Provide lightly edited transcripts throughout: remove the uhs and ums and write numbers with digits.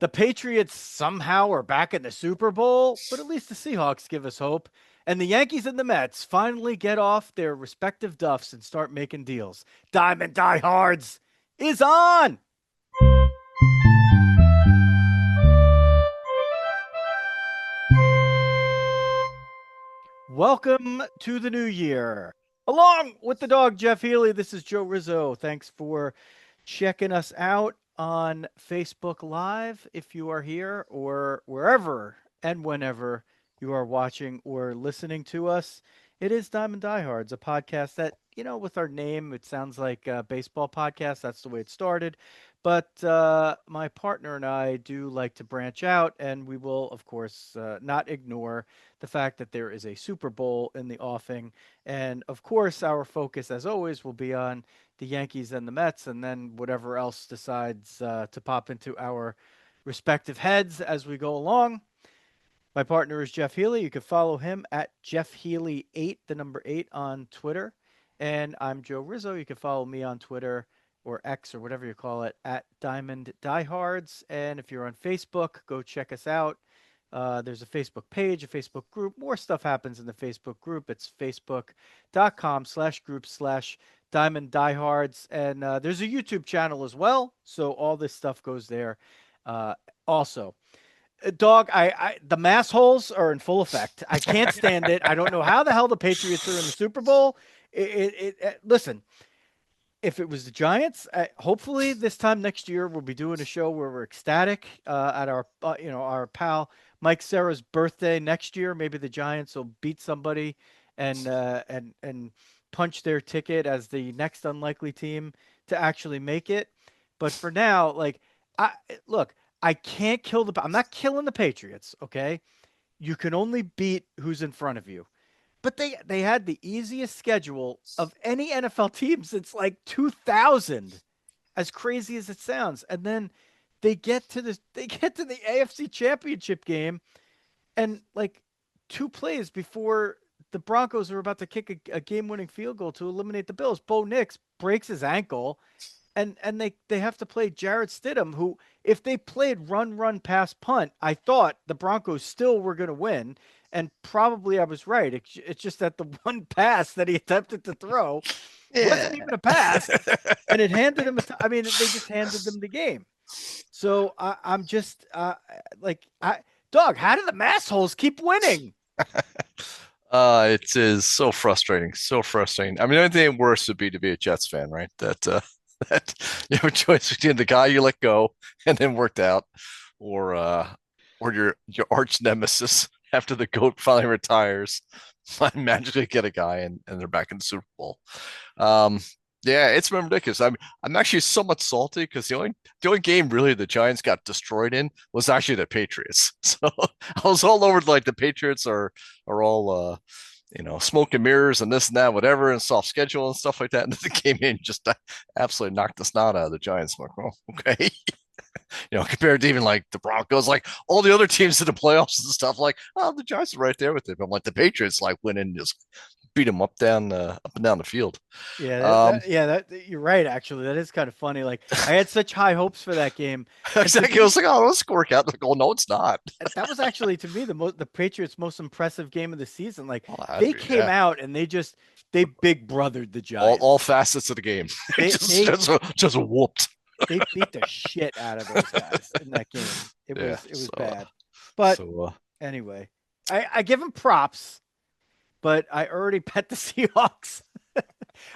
The Patriots somehow are back in the Super Bowl, but at least the Seahawks give us hope. And the Yankees and the Mets finally get off their respective duffs and start making deals. Diamond Diehards is on. Welcome to the new year. Along with the dog, Jeff Healy, this is Joe Rizzo. Thanks for checking us out on Facebook Live if you are here or wherever and whenever you are watching or listening to us. It is Diamond Diehards, a podcast that, with our name, it sounds like a baseball podcast. That's the way it started. But my partner and I do like to branch out, and we will, of course, not ignore the fact that there is a Super Bowl in the offing. And of course, our focus, as always, will be on the Yankees and the Mets, and then whatever else decides to pop into our respective heads as we go along. My partner is Jeff Healy. You can follow him at Jeff Healy 8, the number 8 on Twitter. And I'm Joe Rizzo. You can follow me on Twitter or X or whatever you call it at Diamond Diehards. And if you're on Facebook, go check us out. There's a Facebook page, a Facebook group. More stuff happens in the Facebook group. It's facebook.com/group/Diamond Diehards. And there's a YouTube channel as well. So all this stuff goes there also. Dog, the mass holes are in full effect. I can't stand it. I don't know how the hell the Patriots are in the Super Bowl. Listen, if it was the Giants, hopefully this time next year we'll be doing a show where we're ecstatic at our pal Mike Serra's birthday next year. Maybe the Giants will beat somebody and punch their ticket as the next unlikely team to actually make it. But for now, look, I can't I'm not killing the Patriots, okay? You can only beat who's in front of you. But they had the easiest schedule of any NFL team since like 2000, as crazy as it sounds. And then they get to the AFC Championship game, and like 2 plays before the Broncos are about to kick a game-winning field goal to eliminate the Bills, Bo Nix breaks his ankle, and they have to play Jarrett Stidham, who, if they played run pass punt, I thought the Broncos still were going to win, and probably I was right. It's just that the one pass that he attempted to throw wasn't even a pass, and it handed him. They just handed them the game. So I'm just Dog. How do the massholes keep winning? It is so frustrating, so frustrating. I mean, the only thing worse would be to be a Jets fan, right? That you have a choice between the guy you let go and then worked out, or your arch nemesis after the goat finally retires, magically get a guy and they're back in the Super Bowl. Um, yeah, it's been ridiculous. I'm actually somewhat salty because the only game really the Giants got destroyed in was actually the Patriots. So I was all over like the Patriots are all smoke and mirrors and this and that, whatever, and soft schedule and stuff like that. And then they came in just absolutely knocked the snot out of the Giants. I'm like, oh, okay. Compared to even like the Broncos, like all the other teams in the playoffs and stuff, like, oh, the Giants are right there with them. I'm like the Patriots, like went in and just beat them up and down the field. Yeah, Um, you're right. Actually, that is kind of funny. Like, I had such high hopes for that game, and to exactly. I me, was like, oh, let's work out. Like, oh, no, it's not. that was actually to me the Patriots' most impressive game of the season. Like, Well, it had to they be, came yeah. out and they big brothered the All Giants. facets of the game, They just they just whooped. they beat the shit out of those guys in that game. It Yeah. was it was So, bad. But so anyway, I give them props, but I already bet the Seahawks.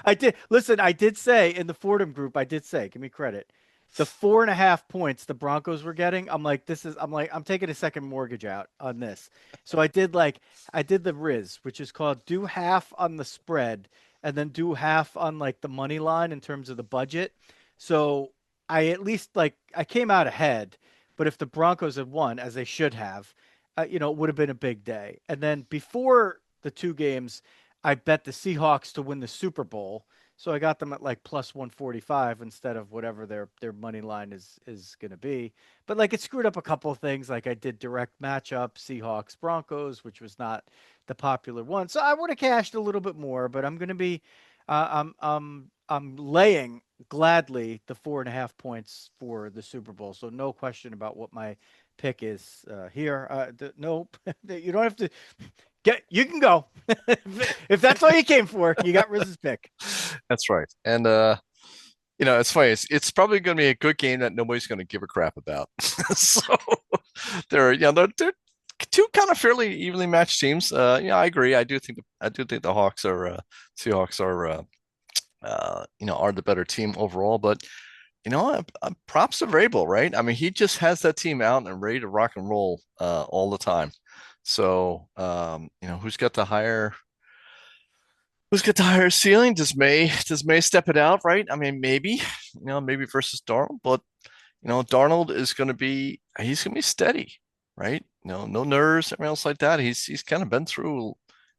I did listen. I did say in the Fordham group, I did say, give me credit. The 4.5 points the Broncos were getting, I'm like, I'm taking a second mortgage out on this. So I did the Riz, which is called do half on the spread and then do half on like the money line in terms of the budget. So I at least I came out ahead, but if the Broncos had won, as they should have, it would have been a big day. And then before the 2 games, I bet the Seahawks to win the Super Bowl. So I got them at like plus 145 instead of whatever their money line is going to be. But like it screwed up a couple of things. Like I did direct matchup Seahawks Broncos, which was not the popular one. So I would have cashed a little bit more, but I'm going to be I'm laying gladly the 4.5 points for the Super Bowl. So no question about what my pick is here. Nope, you don't have to get. You can go if that's all you came for. You got Riz's pick. That's right. And it's funny. It's probably going to be a good game that nobody's going to give a crap about. So they're two kind of fairly evenly matched teams. I agree. I do think the Hawks are Seahawks are the better team overall. But props to Vrabel, right? I mean, he just has that team out and ready to rock and roll all the time. So who's got the higher ceiling? Does May step it out, right? I mean, maybe versus Darnold, but Darnold is going to be he's going to be steady, right? No nerves, everything else like that. He's kind of been through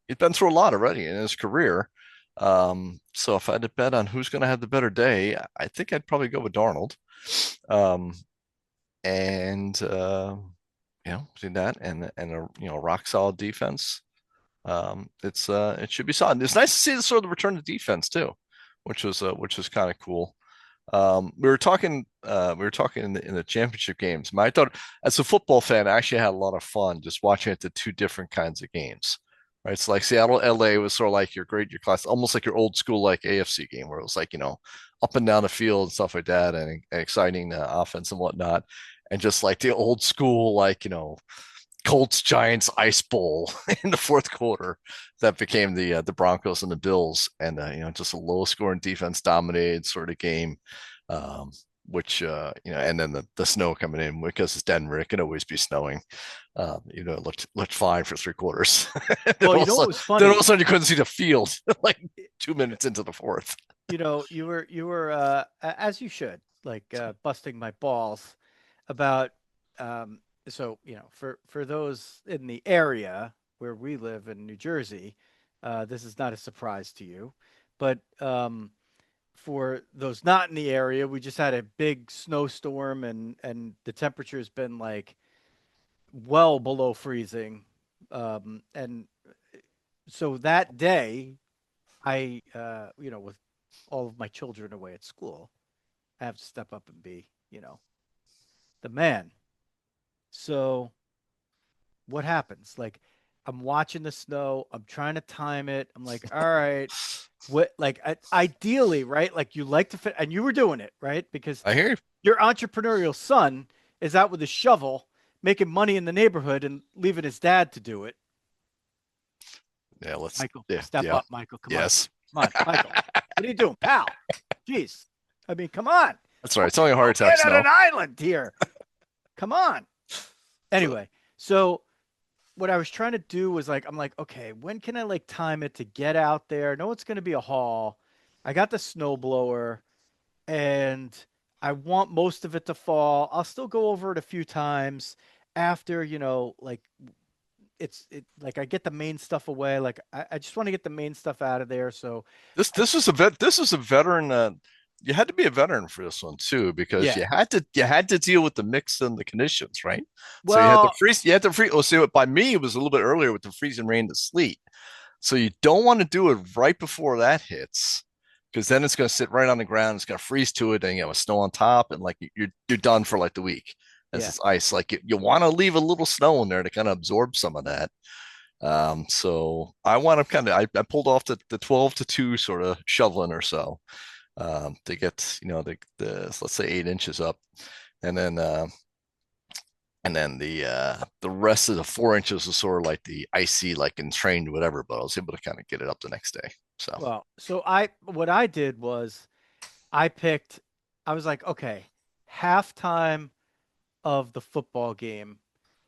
a lot already in his career. So if I had to bet on who's going to have the better day, I think I'd probably go with Darnold. Um, and between that and a rock solid defense, it should be solid. It's nice to see the sort of return to defense too, which was kind of cool. We were talking in the championship games. I thought as a football fan, I actually had a lot of fun just watching it the two different kinds of games. Right. It's like Seattle, LA was sort of like your class, almost like your old school like AFC game where it was like, up and down the field and stuff like that and exciting offense and whatnot. And just like the old school, like, Colts Giants ice bowl in the fourth quarter that became the Broncos and the Bills, and just a low scoring defense dominated sort of game, um, which and then the snow coming in because it's Denver, it can always be snowing. It looked fine for 3 quarters. then Well, all you of a know what sudden, was then all of funny? a sudden you couldn't see the field like 2 minutes into the fourth. You were as you should, like busting my balls about so for those in the area where we live in New Jersey, this is not a surprise to you, but for those not in the area, we just had a big snowstorm and the temperature has been like well below freezing, and so that day I with all of my children away at school, I have to step up and be the man. So what happens? Like, I'm watching the snow. I'm trying to time it. I'm like, all right, what? Like, ideally, right? Like, you like to fit, and you were doing it, right? Because I hear you. your entrepreneurial son is out with a shovel, making money in the neighborhood, and leaving his dad to do it. Yeah, let's. Michael, Yeah, step yeah, up, Michael. yes. Come on, Michael. What are you doing, pal? Jeez. I mean, come on. That's right. It's only a heart Old attack man on snow. an island here. Come on. Anyway, so what I was trying to do was like, I'm like, okay, when can I like time it to get out there? I know it's going to be a haul. I got the snowblower and I want most of it to fall. I'll still go over it a few times after, like like I get the main stuff away. Like I just want to get the main stuff out of there. So This I, this is a veteran. You had to be a veteran for this one too, because yeah. you had to deal with the mix and the conditions, right? So you had to Well, freeze. You had to freeze. Oh, see, by me, it was a little bit earlier with the freezing rain, the sleet. So you don't want to do it right before that hits, because then it's going to sit right on the ground. It's going to freeze to it, and snow on top, and like you're done for like the week as yeah. it's ice. Like you want to leave a little snow in there to kind of absorb some of that. So I want to I pulled off the 12 to 2 sort of shoveling or so to get the let's say 8 inches up, and then the rest of the 4 inches was sort of like the icy like entrained whatever, but I was able to kind of get it up the next day. So Well, so what I did was I picked, I was like, okay, halftime of the football game,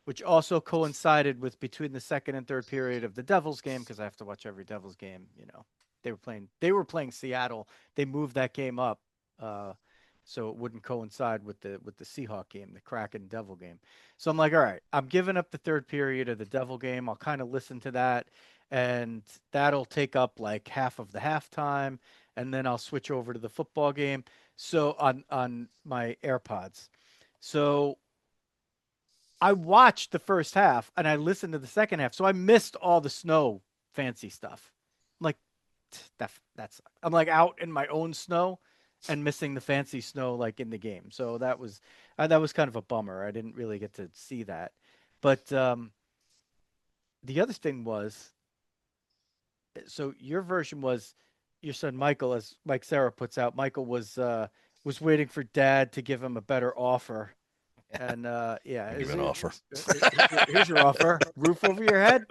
which also coincided with between the second and third period of the Devils game, because I have to watch every Devils game. They were playing Seattle. They moved that game up, uh, so it wouldn't coincide with the Seahawk game, the Kraken Devil game. So I'm like, all right, I'm giving up the third period of the Devil game. I'll kind of listen to that, and that'll take up like half of the halftime, and then I'll switch over to the football game. So on my AirPods. So I watched the first half and I listened to the second half. So I missed all the snow fancy stuff. I'm like, That's I'm like out in my own snow and missing the fancy snow like in the game. So that was kind of a bummer. I didn't really get to see that. But the other thing was, so your version was your son Michael, as Mike Sarah puts out. Michael was waiting for Dad to give him a better offer, and yeah, I give an offer. here's your offer: roof over your head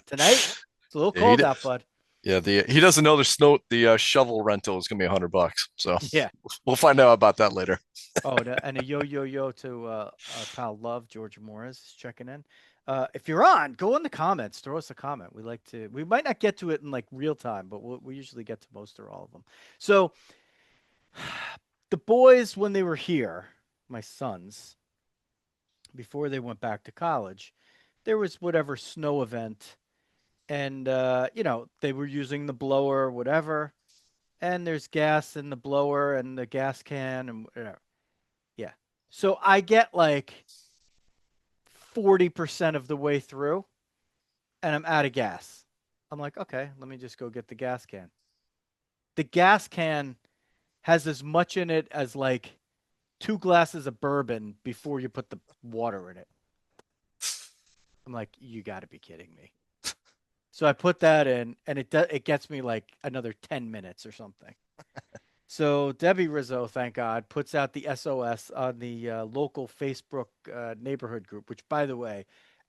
tonight. It's a little Yeah, he cold did. out, bud. Yeah, he doesn't know the shovel rental is gonna be $100. So Yeah. we'll find out about that later. Oh, and a yo to our pal Love Georgia Morris is checking in. If you're on, go in the comments, throw us a comment. We like to. We might not get to it in like real time, but we usually get to most or all of them. So the boys, when they were here, my sons, before they went back to college, there was whatever snow event, and they were using the blower, or whatever, and there's gas in the blower and the gas can and whatever. Yeah. So I get like 40% of the way through and I'm out of gas. I'm like, okay, let me just go get the gas can. The gas can has as much in it as like 2 glasses of bourbon before you put the water in it. I'm like, you got to be kidding me. So I put that in and it gets me like another 10 minutes or something. So Debbie Rizzo, thank God, puts out the SOS on the local Facebook neighborhood group. Which, by the way,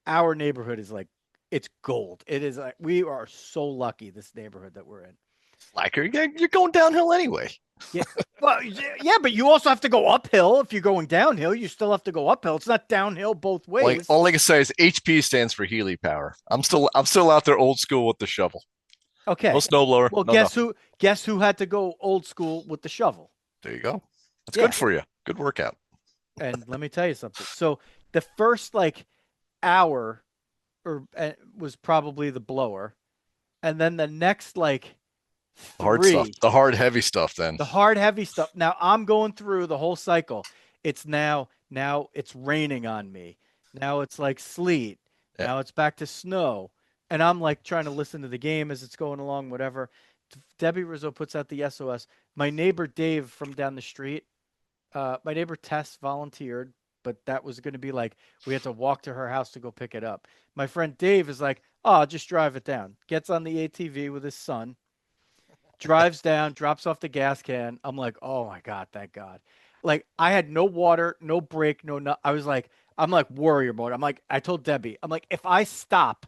our neighborhood is like it's gold. It is like we are so lucky this neighborhood that we're in. Like you're going downhill anyway. Yeah, well, yeah, but you also have to go uphill. If you're going downhill, you still have to go uphill. It's not downhill both Like ways. all I can say is HP stands for Healy power. I'm still out there old school with the shovel. No Okay. snowblower, Well, no nothing. Guess who had to go old school with the shovel? There you go. That's good Yeah. for you. Good workout. And let me tell you something. So the first like hour or was probably the blower, and then the next like The hard stuff, three, the hard heavy stuff. Then the hard heavy stuff. Now I'm going through the whole cycle. It's now it's raining on me. Now it's like sleet. yeah, Now it's back to snow. And I'm like trying to listen to the game as it's going along, whatever. Debbie Rizzo puts out the SOS. My neighbor Dave from down the street, my neighbor Tess volunteered, but that was going to be like we had to walk to her house to go pick it up. My friend Dave is like, "Oh, I'll just drive it down." Gets on the ATV with his son, drives down, drops off the gas can. I'm like, "Oh my god, thank God!" Like I had no water, no brake, no. I was like, I'm like warrior mode. I'm like, I told Debbie, I'm like, if I stop,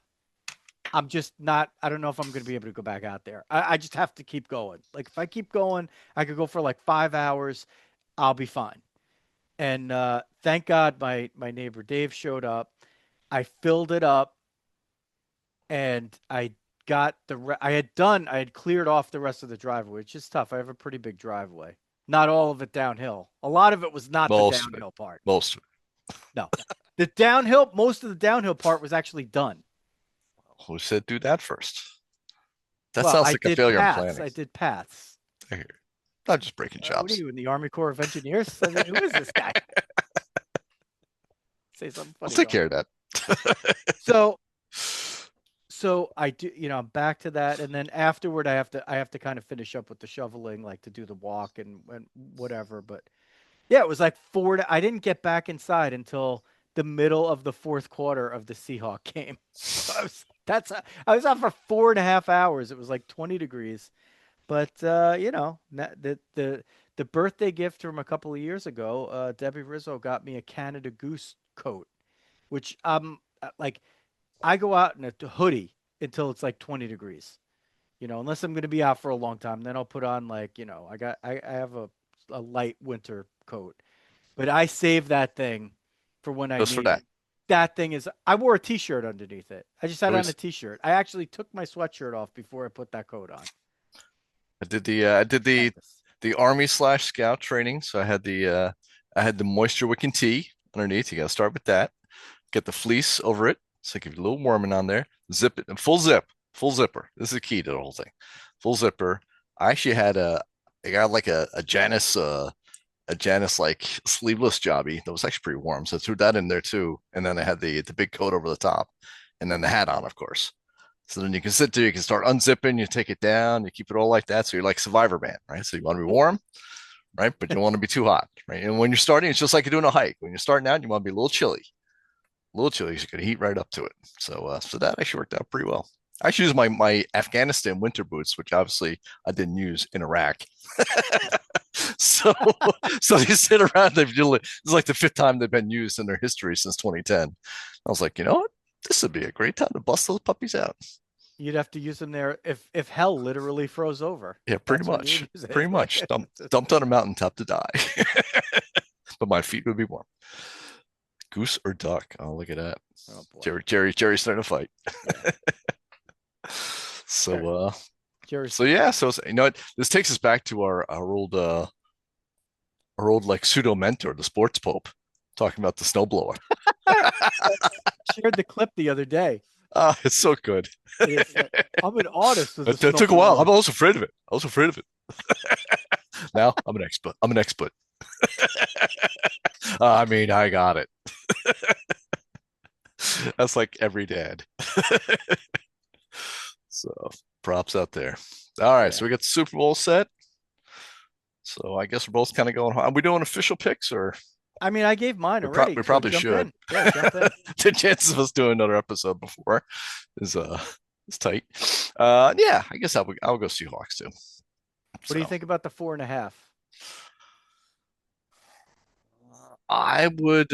I'm just not. I don't know if I'm going to be able to go back out there. I just have to keep going. Like if I keep going, I could go for like 5 hours. I'll be fine. And thank God my neighbor Dave showed up. I filled it up and I got I had cleared off the rest of the driveway, which is tough. I have a pretty big driveway. Not all of it downhill. A lot of it was not the most of it, downhill part. most of No. The downhill, most of the downhill part was actually done. it. Who said do that first? That Well, sounds I like a did failure in paths. planning. I did paths. I hear you. Not just breaking What are chops. you in the Army Corps of Engineers? I mean, who is this guy? Say something I'll funny, take dog. care of that. So I do, I'm back to that, and then afterward, I have to kind of finish up with the shoveling, like to do the walk and whatever. But yeah, it was like I didn't get back inside until the middle of the fourth quarter of the Seahawk game. So I was out for 4.5 hours. It was like 20 degrees, but the birthday gift from a couple of years ago, Debbie Rizzo got me a Canada Goose coat, which like I go out in a hoodie until it's like 20 degrees. Unless I'm going to be out for a long time, then I'll put on like, I have a light winter coat, but I save that thing for when I Just for need that. it. That thing is, I wore a t-shirt underneath it. I just had on a Always, t-shirt. I actually took my sweatshirt off before I put that coat on. I did Campus. the Army slash Scout training. So I had the moisture wicking tee underneath. You got to start with that. Get the fleece over it. So give you a little warming on there. Zip it, full zipper. This is the key to the whole thing. Full zipper. I actually I got like a Janice like sleeveless jobby that was actually pretty warm. So I threw that in there too. And then I had the big coat over the top and then the hat on, of course. So then you can sit there, you can start unzipping, you take it down, you keep it all like that. So you're like Survivor Man, right? So you want to be warm, right? But you don't want to be too hot, right? And when you're starting, it's just like you're doing a hike. When you're starting out, you want to be a little chilly. So you're going to heat right up to it. So that actually worked out pretty well. I actually used my Afghanistan winter boots, which obviously I didn't use in Iraq. so so they sit around. This is like the fifth time they've been used in their history since 2010. I was like, you know what? This would be a great time to bust those puppies out. You'd have to use them there if hell literally froze over. Yeah, pretty That's when you much. would use Pretty much. it. Dumped on a mountaintop to die. But my feet would be warm. Goose or duck? Oh, look at that. Oh boy. Jerry's starting to fight. Yeah. So Jerry, Jerry's so yeah, so you know what? This takes us back to our old like pseudo mentor, the sports pope, talking about the snowblower. shared the clip the other day. Ah, it's so good. It is. I'm an artist with the It took a while. snowblower. I'm also afraid of it. I was afraid of it. Now I'm an expert. I'm an expert. I mean, I got it. That's like every dad. So props out there. All right, Yeah. so we got the Super Bowl set. So I guess we're both kind of going. Are we doing official picks, or I mean, I gave mine already, we so probably jump should? in. Yeah, jump in. The chances of us doing another episode before is is tight. Yeah, I guess I'll go Seahawks too. What do you So think about the 4.5? I would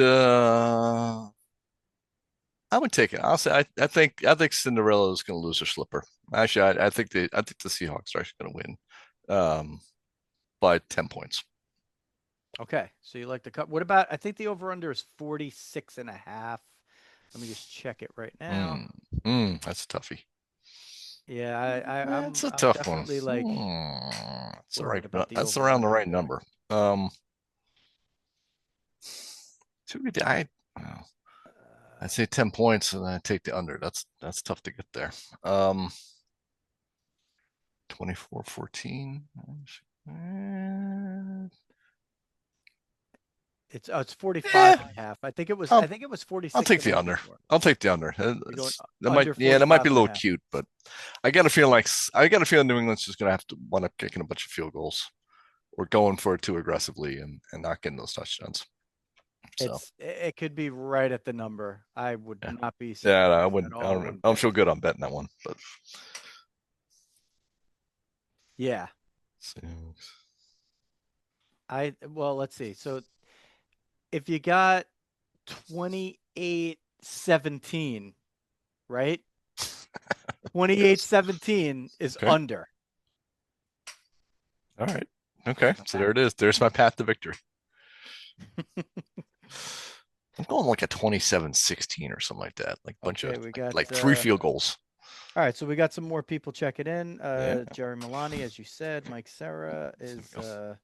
I would take it. Honestly, I think Cinderella is going to lose her slipper. Actually, I think the Seahawks are actually going to win by 10 points. Okay, so you like the cut. What about, I think the over-under is 46.5. Let me just check it right now. That's a toughie. Yeah, That's a I'm tough one. definitely like That's the right. worried about the That's around the over-under right here. number. Two good. I'd say 10 points, and I take the under. That's tough to get there. 24-14. It's 45 Yeah, and a half. I I'll think it was I'll 46 take and a the half under. before. I'll take the under. You're going Might under yeah, that might 45 be a and a little half. cute, but I got a feeling New England's just gonna have to wind up kicking a bunch of field goals or going for it too aggressively and not getting those touchdowns. So It could be right at the number. I would yeah, not be yeah, I surprised at wouldn't. all one I don't bit. feel good on betting that one, but Yeah. so, Well, let's see. So if you got 28-17, right? 28-17 is okay, under. all right, okay. So Okay. there it is. There's my path to victory. I'm going like a 27-16 or something like that. Like a bunch of Okay, we got like three field goals. all right, so we got some more people checking in. Yeah. Jerry Milani, as you said, Mike Serra There is we go.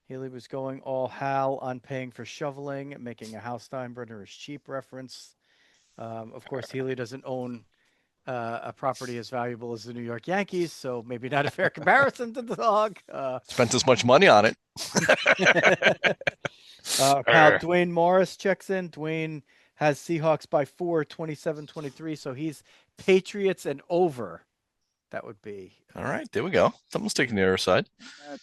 Healy was going all Hal on paying for shoveling, making a Hal Steinbrenner is cheap reference. Of course, Healy doesn't own a property as valuable as the New York Yankees, so maybe not a fair comparison to the Dog. Spent as much money on it. Pal Dwayne Morris checks in. Dwayne has Seahawks by 4, 27-23, so he's Patriots and over. That would be. All right, there we go. Someone's taking the other side.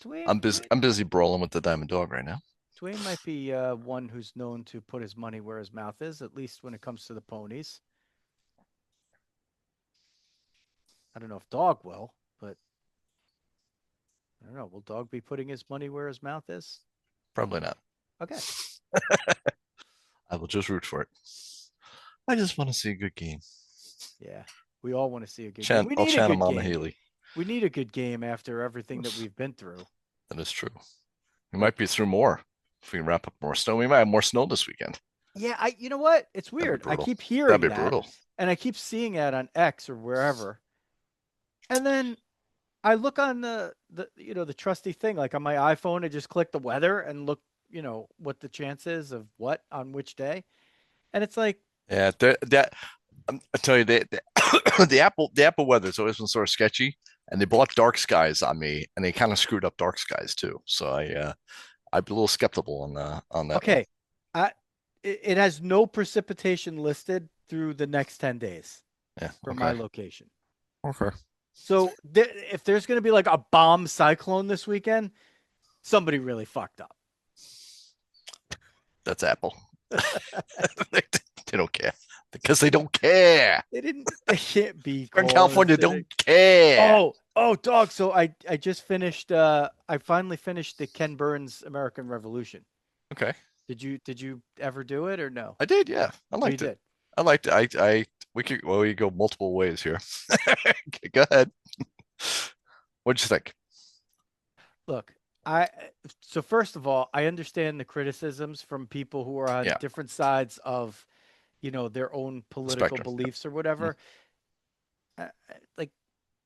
Dwayne, I'm busy brawling with the Diamond Dog right now. Dwayne might be one who's known to put his money where his mouth is, at least when it comes to the ponies. I don't know if Dog will, but I don't know. Will Dog be putting his money where his mouth is? Probably not. Okay. I will just root for it. I just want to see a good game. Yeah. We all want to see a good game. We I'll need a channel good Mama game. Healy. We need a good game after everything that we've been through. That is true. We might be through more if we can wrap up more snow. We might have more snow this weekend. Yeah, you know what? It's That'd be weird. I brutal. keep That'd hearing be that, brutal. and I keep seeing that on X or wherever. And then I look on the trusty thing, like on my iPhone, I just click the weather and look, what the chance is of what on which day. And it's like, Yeah, I tell you that the Apple weather's always been sort of sketchy, and they bought dark skies on me, and they kind of screwed up dark skies too. So I'd be a little skeptical on that one. okay, I it has no precipitation listed through the next 10 days Yeah, for my okay. location. Okay. So if there's going to be like a bomb cyclone this weekend, somebody really fucked up. That's Apple. they, they don't care because they don't care. They didn't. They can't be Southern California coinciding. don't care. Oh, dog. So I just finished. I finally finished the Ken Burns American Revolution. Okay. Did you ever do it or no? I did, yeah. I Oh, you liked it. did. I liked it. We go multiple ways here. Go ahead. What'd you think? Look, I so first of all, I understand the criticisms from people who are on Yeah, different sides of, their own political spectrum. beliefs or Mhm. whatever. Like,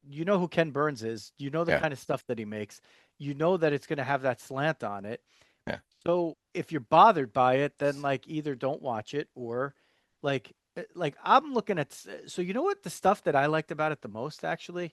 you know who Ken Burns is. You know the Yeah, kind of stuff that he makes. You know that it's going to have that slant on it. yeah. So if you're bothered by it, then like either don't watch it or like I'm looking at so you know what the stuff that I liked about it the most actually?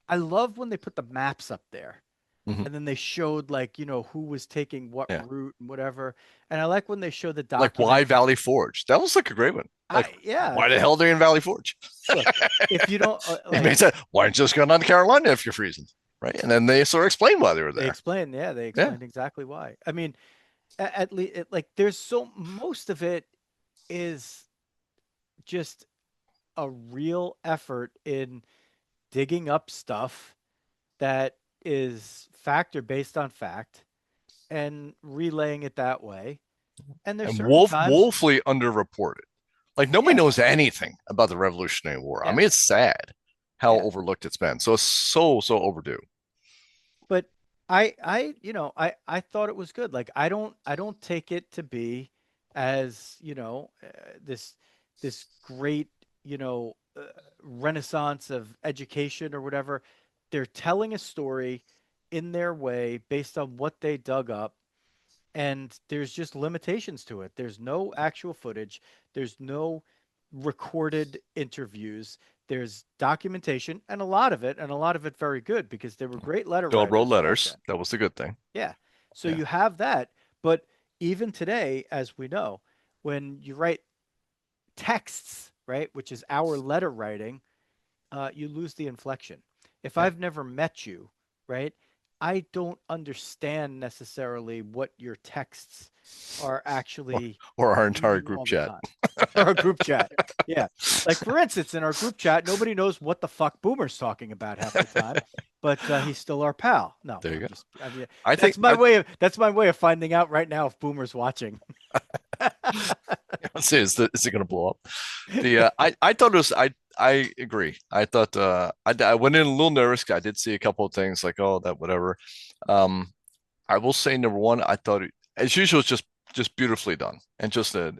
I love when they put the maps up there Hmm. and then they showed like, who was taking what Yeah. route and whatever. And I like when they show the Like why documents. Valley Forge? That was like a great one. Like, Yeah, why the hell are they in Valley Forge? look, if you don't It made sense. Why don't you just go down to Carolina if you're freezing? Right. And then they sort of explain why they were there. they Yeah. explained exactly why. I mean, at least like there's so most of it is just a real effort in digging up stuff that is fact or based on fact and relaying it that way. And there's And certain times, woefully underreported. Like nobody yeah, knows anything about the Revolutionary War. I yeah, mean, it's sad how yeah. overlooked it's been. So it's so overdue. But I thought it was good. Like I don't take it to be as this great renaissance of education or whatever. They're telling a story in their way based on what they dug up, and there's just limitations to it. There's no actual footage. There's no recorded interviews. There's documentation, and a lot of it very good because they were great letter They all wrote writers back letters. then. That was the good thing. Yeah. So Yeah. you have that, but even today, as we know, when you write texts, right, which is our letter writing, you lose the inflection. If Yeah. I've never met you, right, I don't understand necessarily what your texts are Or, actually or our entire meaning group all the chat. time. Or a group chat. Yeah. Like for instance, in our group chat, nobody knows what the fuck Boomer's talking about half the time, but he's still our pal. No, There you I'm go. just. I mean, I think that's my way of finding out right now if Boomer's watching. Let's see, is it going to blow up? I thought it was I agree. I thought I went in a little nervous. I did see a couple of things like oh that whatever. Um, I will say number one, I thought as usual it's just beautifully done and just a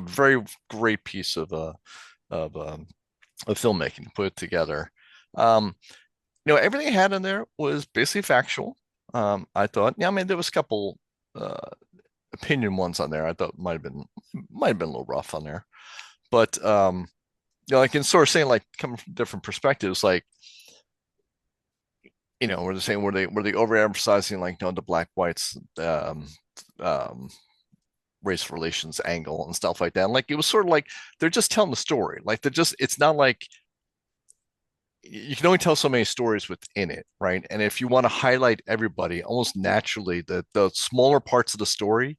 very great piece of um of filmmaking to put it together. Um, everything I had in there was basically factual. I thought, yeah, I mean there was a couple uh opinion ones on there. I thought might have been a little rough on there. But like in sort of saying like coming from different perspectives, like were they saying were they overemphasizing like the black whites um race relations angle and stuff like that. And, like it was sort of like they're just telling the story. Like they're just it's not like you can only tell so many stories within it, right? And if you want to highlight everybody, almost naturally the smaller parts of the story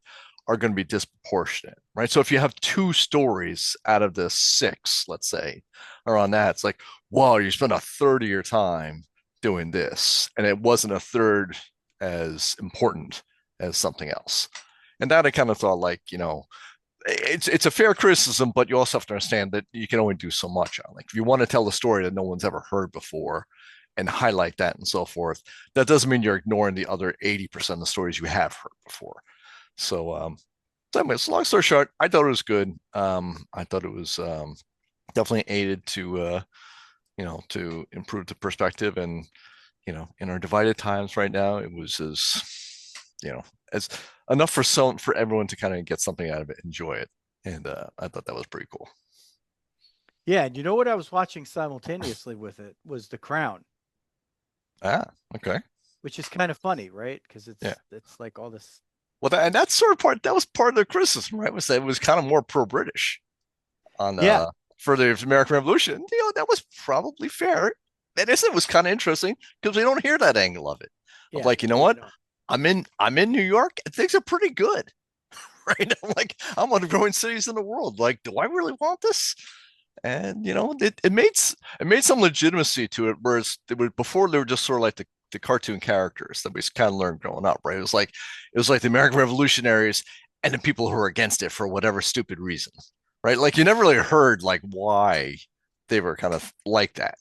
are going to be disproportionate, right? So if you have two stories out of the six, let's say, or on that, it's like, wow, you spent a third of your time doing this, and it wasn't a third as important as something else. And that I kind of thought, like, it's a fair criticism, but you also have to understand that you can only do so much on. Like if you want to tell the story that no one's ever heard before and highlight that and so forth, that doesn't mean you're ignoring the other 80% of the stories you have heard before. So so anyways, long story short, I thought it was good. I thought it was definitely aided to improve the perspective and in our divided times right now, it was you know, as enough for everyone to kind of get something out of it, enjoy it. And I thought that was pretty cool. Yeah, and you know what I was watching simultaneously with it was The Crown, Ah, okay. which is kind of funny, right? Because Yeah. it's like all this. Well, and that's sort of that was part of the criticism, right? Was that it was kind of more pro-British on Yeah, for the American Revolution. That was probably fair. and this was kind of interesting because we don't hear that angle of it. Of Yeah, like, you know no, we what? don't. I'm in New York and things are pretty good. Right? I'm like, I'm one of the growing cities in the world. Like, do I really want this? And it made some legitimacy to it, whereas before they were just sort of like the cartoon characters that we kind of learned growing up, right? It was like the American revolutionaries and the people who were against it for whatever stupid reason, right? Like you never really heard like why they were kind of like that,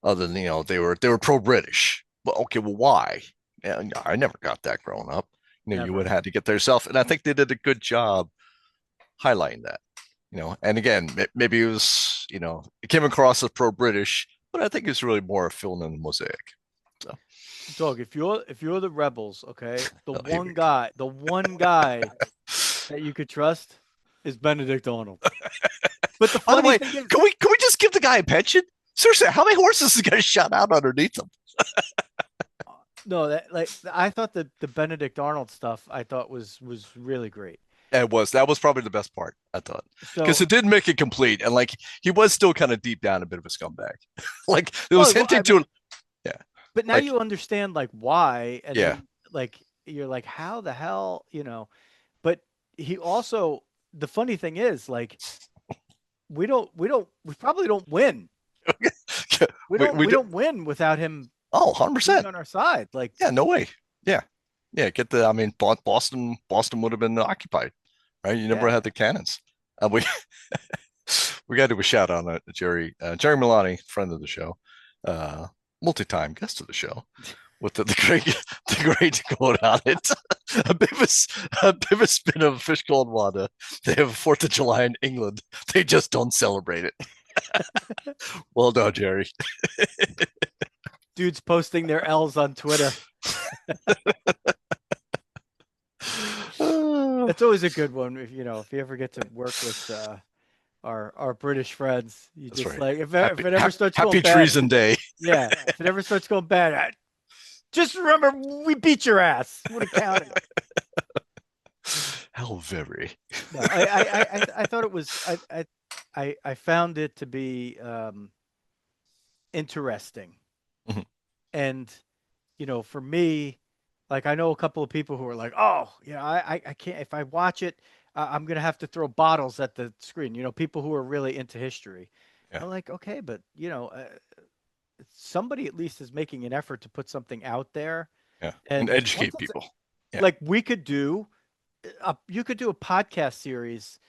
other than they were pro-British. Well, okay, well, why? Yeah, I never got that growing up. You would Never. have had to get there yourself, and I think they did a good job highlighting that. And again, maybe it came across as pro-British, but I think it's really more a fill in the mosaic. So, Dog, if you're the rebels, okay, the oh, here one we go. guy, the one guy that you could trust is Benedict Arnold. But the By the funny way, thing is, can we just give the guy a pension? Seriously, how many horses is gonna shut out underneath him? no, that like I thought the Benedict Arnold stuff I thought was really great. That was probably the best part, I thought, because So, it did make it complete, and like he was still kind of deep down a bit of a scumbag. Like it was well, I hinting to mean, it. Yeah, but now like you understand like why, and yeah, then like you're like, how the hell, you know? But he also, the funny thing is, like, we probably don't win. We we don't we we did. don't win without him Oh, being 100%. on our side. Like, Yeah, no way. Yeah, yeah. I mean, Boston would have been occupied, right? You never yeah. had the cannons. We we got to do a shout out to Jerry Milani, friend of the show, uh, multi-time guest of the show, with the great the great quote on it. a bit of a spin of a fish called Wanda. They have a Fourth of July in England. They just don't celebrate it. Well done, Jerry. Dudes posting their L's on Twitter. That's always a good one. If you ever get to work with our British friends, you That's just right. like if Happy it ever starts going Happy bad, Treason Day. yeah. If it ever starts going bad, just remember we beat your ass. Would have counted. How very. No, I thought it was I found it to be interesting. Mhm. And, for me, like I know a couple of people who are like, oh, I can't, if I watch it, I'm going to have to throw bottles at the screen, people who are really into history. Yeah, I'm like, okay, but, somebody at least is making an effort to put something out there. yeah, and And once educate it's people. Yeah, like you could do a podcast series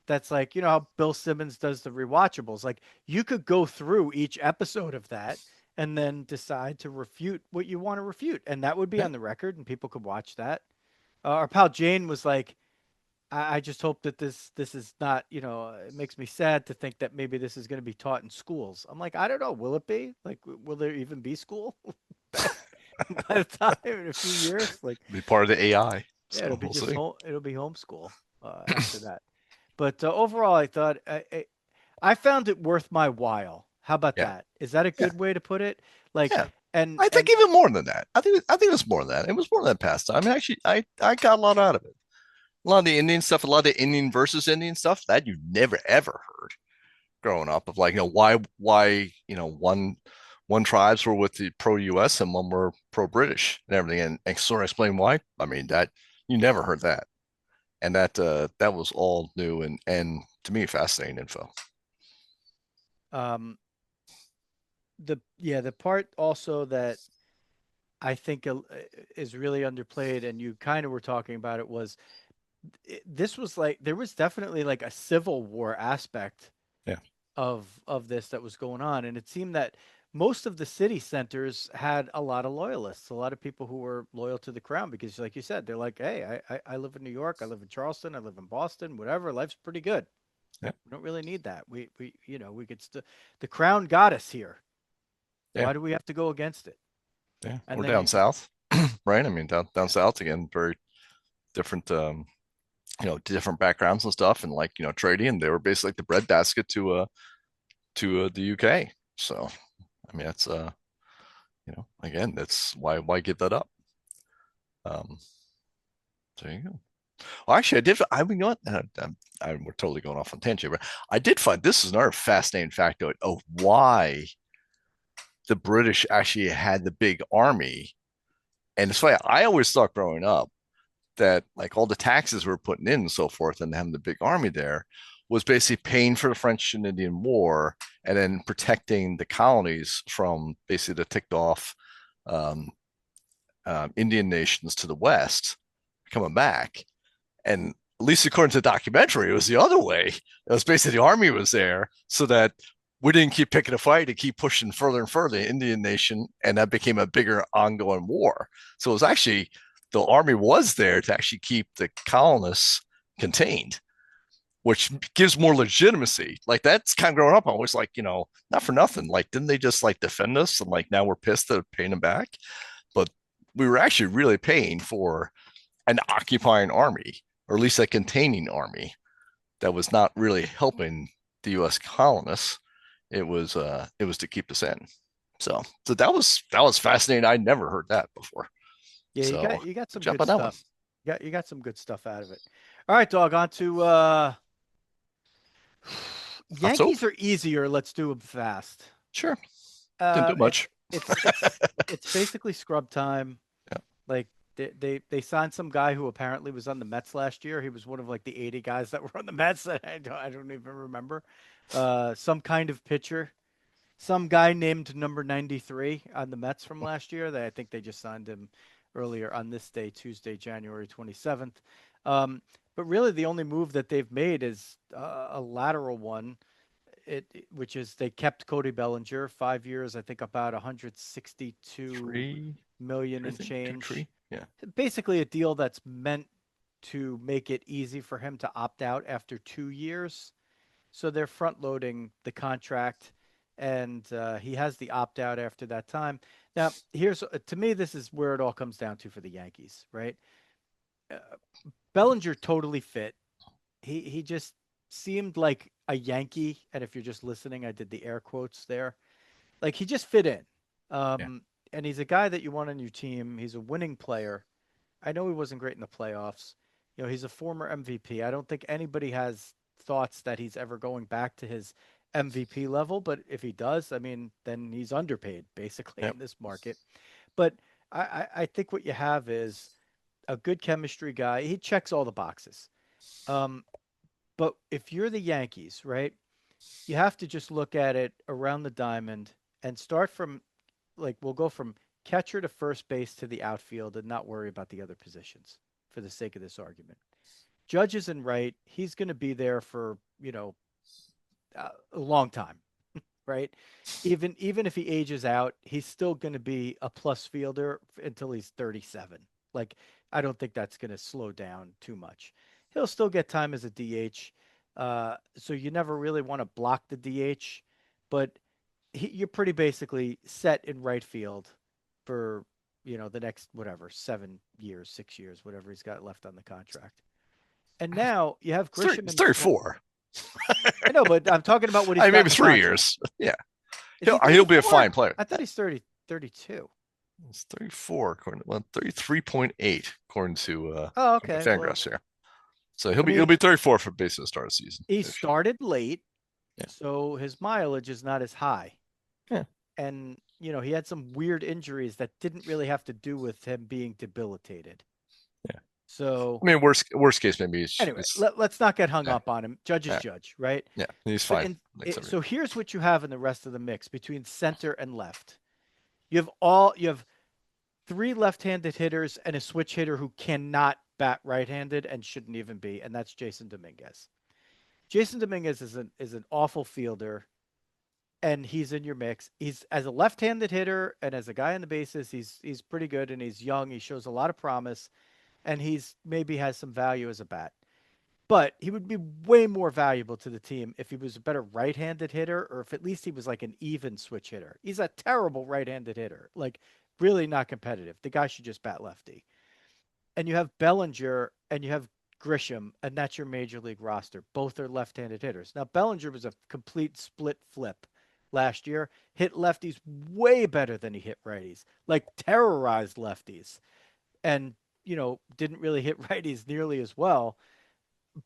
that's like, how Bill Simmons does the rewatchables. Like you could go through each episode of that and then decide to refute what you want to refute. And that would be yeah, on the record and people could watch that. Our pal Jane was like, I just hope that this is not, it makes me sad to think that maybe this is going to be taught in schools. I'm like, I don't know. Will it be? Like, will there even be school by the time in a few years? Like, be part of the AI. yeah, So we'll see. it'll be homeschool after that. But overall, I thought I found it worth my while. How about Yeah, that? Is that a yeah, good way to put it? Like, yeah. and I think and even more than that. I think it was more than that. It was more than pastime. I mean, actually, I got a lot out of it. A lot of the Indian stuff, a lot of the Indian versus Indian stuff that you never ever heard growing up of like, why, one tribes were with the pro US and one were pro British and everything, and sort of explain why. I mean, that you never heard that. And that was all new and to me fascinating info. um, the part also that I think is really underplayed, and you kind of were talking about it was this was like there was definitely like a civil war aspect Yeah. of this that was going on, and it seemed that most of the city centers had a lot of loyalists, a lot of people who were loyal to the crown because, like you said, they're like, hey, I live in New York, I live in Charleston, I live in Boston, whatever, life's pretty good. Yeah. We don't really need that. We could still the crown got us here. Yeah. Why do we have to go against it? Yeah. And We're then down you, south, right? I mean, down south again, very different different backgrounds and stuff, and like, trading, and they were basically like the breadbasket to the UK. So, I mean, that's again, that's why give that up? Um, so you go. Well, actually, I did. I mean, you know what? We're totally going off on tangent, but I did find this is another fascinating factoid of why the British actually had the big army. And it's funny, I always thought growing up that like all the taxes we're putting in and so forth and having the big army there was basically paying for the French and Indian War and then protecting the colonies from basically the ticked off um, Indian nations to the west coming back. And at least according to the documentary, it was the other way. It was basically the army was there so that we didn't keep picking a fight to keep pushing further and further the Indian nation, and that became a bigger ongoing war. So it was actually the army was there to actually keep the colonists contained, which gives more legitimacy. Like that's kind of growing up. I was like, not for nothing. Like, didn't they just like defend us? And like now we're pissed at paying them back. But we were actually really paying for an occupying army, or at least a containing army that was not really helping the U.S. colonists. It was to keep us in. So that was fascinating. I never heard that before. Yeah, you So got you got good some job good on that one. stuff. You got some good stuff out of it. All right, dog. On to So Yankees are easier. Let's do them fast. sure, didn't Uh, do it, much. it's basically scrub time. Yeah. Like they signed some guy who apparently was on the Mets last year. He was one of like the 80 guys that were on the Mets that I don't even remember. Some kind of pitcher, some guy named number 93 on the Mets from last year. That I think they just signed him earlier on this day, Tuesday, January 27th. Um, but really, the only move that they've made is a lateral one, which is they kept Cody Bellinger 5 years, I think about 162 Tree, million tree and thing, two change. tree. Yeah, Basically, a deal that's meant to make it easy for him to opt out after 2 years. So they're front loading the contract, and he has the opt out after that time. Now, here's to me, this is where it all comes down to for the Yankees, right? Uh, Bellinger totally fit. He just seemed like a Yankee, and if you're just listening, I did the air quotes there. Like he just fit in. yeah, And he's a guy that you want on your team. He's a winning player. I know he wasn't great in the playoffs. He's a former MVP. I don't think anybody has thoughts that he's ever going back to his MVP level, but if he does, I mean, then he's underpaid basically yeah. in this market. But I think what you have is a good chemistry guy. He checks all the boxes. Um, but if you're the Yankees, right, you have to just look at it around the diamond and start from like we'll go from catcher to first base to the outfield and not worry about the other positions for the sake of this argument. Judge is in right. He's going to be there for, a long time, right? Even if he ages out, he's still going to be a plus fielder until he's 37. Like I don't think that's going to slow down too much. He'll still get time as a DH. So you never really want to block the DH, but you're pretty basically set in right field for the next whatever 7 years, 6 years, whatever he's got left on the contract. And now you have Grisham It's in 34. I know, but I'm talking about what he's I mean, got in maybe the three contract. years. Yeah, Is he he'll be a 34? fine player. I thought he's 30, 32. It's 34 according to 33.8 according to Oh, okay. Well, Fangraphs here. So I he'll mean, be 34 for basically the start of the season. he started late, Yeah, so his mileage is not as high. yeah. And, he had some weird injuries that didn't really have to do with him being debilitated. Yeah. So I mean, worst case maybe anyway, it's let's not get hung yeah, up on him. Judge is yeah, judge, right? yeah. He's But fine next every so year. here's what you have in the rest of the mix between center and left. You have three left-handed hitters and a switch hitter who cannot bat right-handed and shouldn't even be, and that's Jason Dominguez. Jason Dominguez is an awful fielder, and he's in your mix. He's as a left-handed hitter and as a guy on the bases, he's pretty good and he's young. He shows a lot of promise, and he's maybe has some value as a bat. But he would be way more valuable to the team if he was a better right-handed hitter, or if at least he was like an even switch hitter. He's a terrible right-handed hitter, like really not competitive. The guy should just bat lefty. And you have Bellinger and you have Grisham, and that's your major league roster. Both are left-handed hitters. Now Bellinger was a complete split flip last year. Hit lefties way better than he hit righties, like terrorized lefties, and didn't really hit righties nearly as well,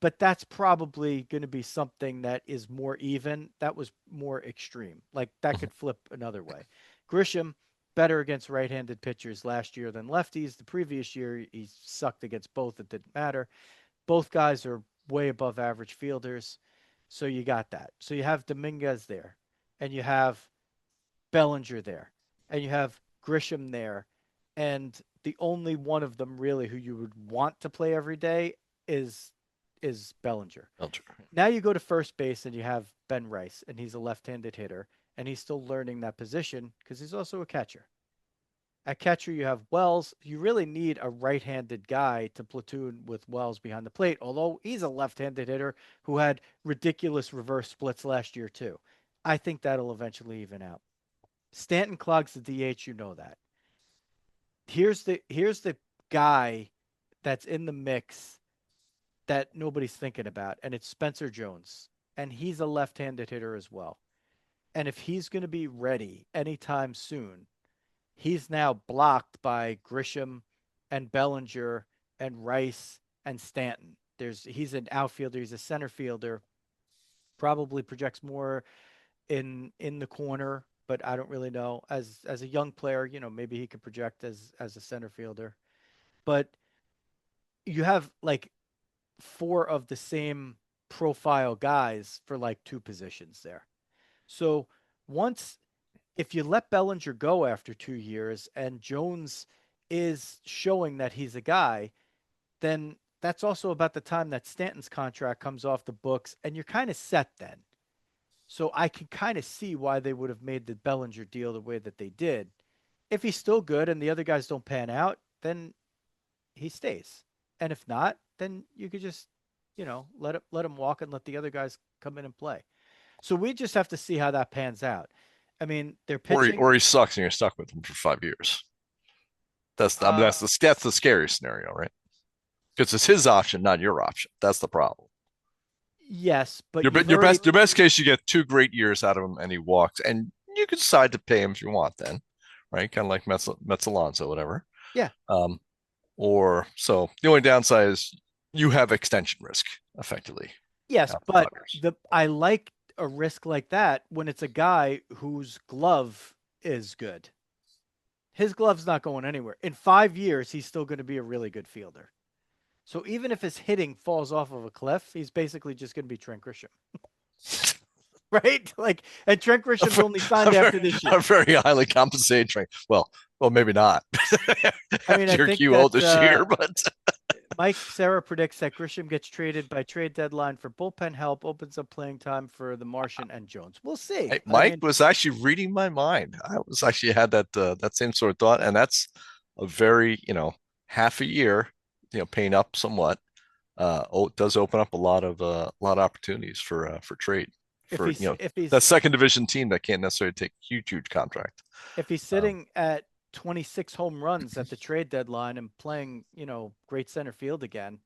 but that's probably going to be something that is more even. That was more extreme. Like that Mhm. could flip another way. Grisham, better against right-handed pitchers last year than lefties. The previous year, he sucked against both. It didn't matter. Both guys are way above average fielders. So you got that. So you have Dominguez there, and you have Bellinger there, and you have Grisham there, and the only one of them really who you would want to play every day is is Bellinger. Now you go to first base and you have Ben Rice, and he's a left-handed hitter, and he's still learning that position because he's also a catcher. At catcher, you have Wells. You really need a right-handed guy to platoon with Wells behind the plate, although he's a left-handed hitter who had ridiculous reverse splits last year too. I think that'll eventually even out. Stanton clogs the DH, you know that. Here's the guy that's in the mix that nobody's thinking about, and it's Spencer Jones. And he's a left-handed hitter as well. And if he's going to be ready anytime soon, he's now blocked by Grisham and Bellinger and Rice and Stanton. He's an outfielder, he's a center fielder, probably projects more in the corner, but I don't really know. As a young player, maybe he could project as a center fielder. But you have like four of the same profile guys for like two positions there. So once if you let Bellinger go after 2 years and Jones is showing that he's a guy, then that's also about the time that Stanton's contract comes off the books and you're kind of set then. So I can kind of see why they would have made the Bellinger deal the way that they did. If he's still good and the other guys don't pan out, then he stays. And if not, then you could just, let him walk and let the other guys come in and play. So we just have to see how that pans out. I mean, they're pitching. Or he sucks and you're stuck with him for 5 years. That's the scary scenario, right? Because it's his option, not your option. That's the problem. Yes, but Your best case, you get 2 great years out of him, and he walks, and you can decide to pay him if you want, then, right? Kind of like Mets Alonso, whatever. Yeah. Or so the only downside is you have extension risk, effectively. Yes, but I like a risk like that when it's a guy whose glove is good. His glove's not going anywhere. In 5 years, he's still going to be a really good fielder. So even if his hitting falls off of a cliff, he's basically just going to be Trent Grisham. Right? And Trent Grisham's only signed after this year. A very highly compensated Trent. Well, maybe not. I mean, I think QO this year, but Mike Sarah predicts that Grisham gets traded by trade deadline for bullpen help, opens up playing time for the Martian and Jones. We'll see. Hey, Mike was actually reading my mind. I was actually had that same sort of thought, and that's a very half a year, paying up somewhat. It does open up a lot of opportunities for trade for if he's that second division team that can't necessarily take huge contract. If he's sitting at 26 home runs at the trade deadline and playing, great center field again,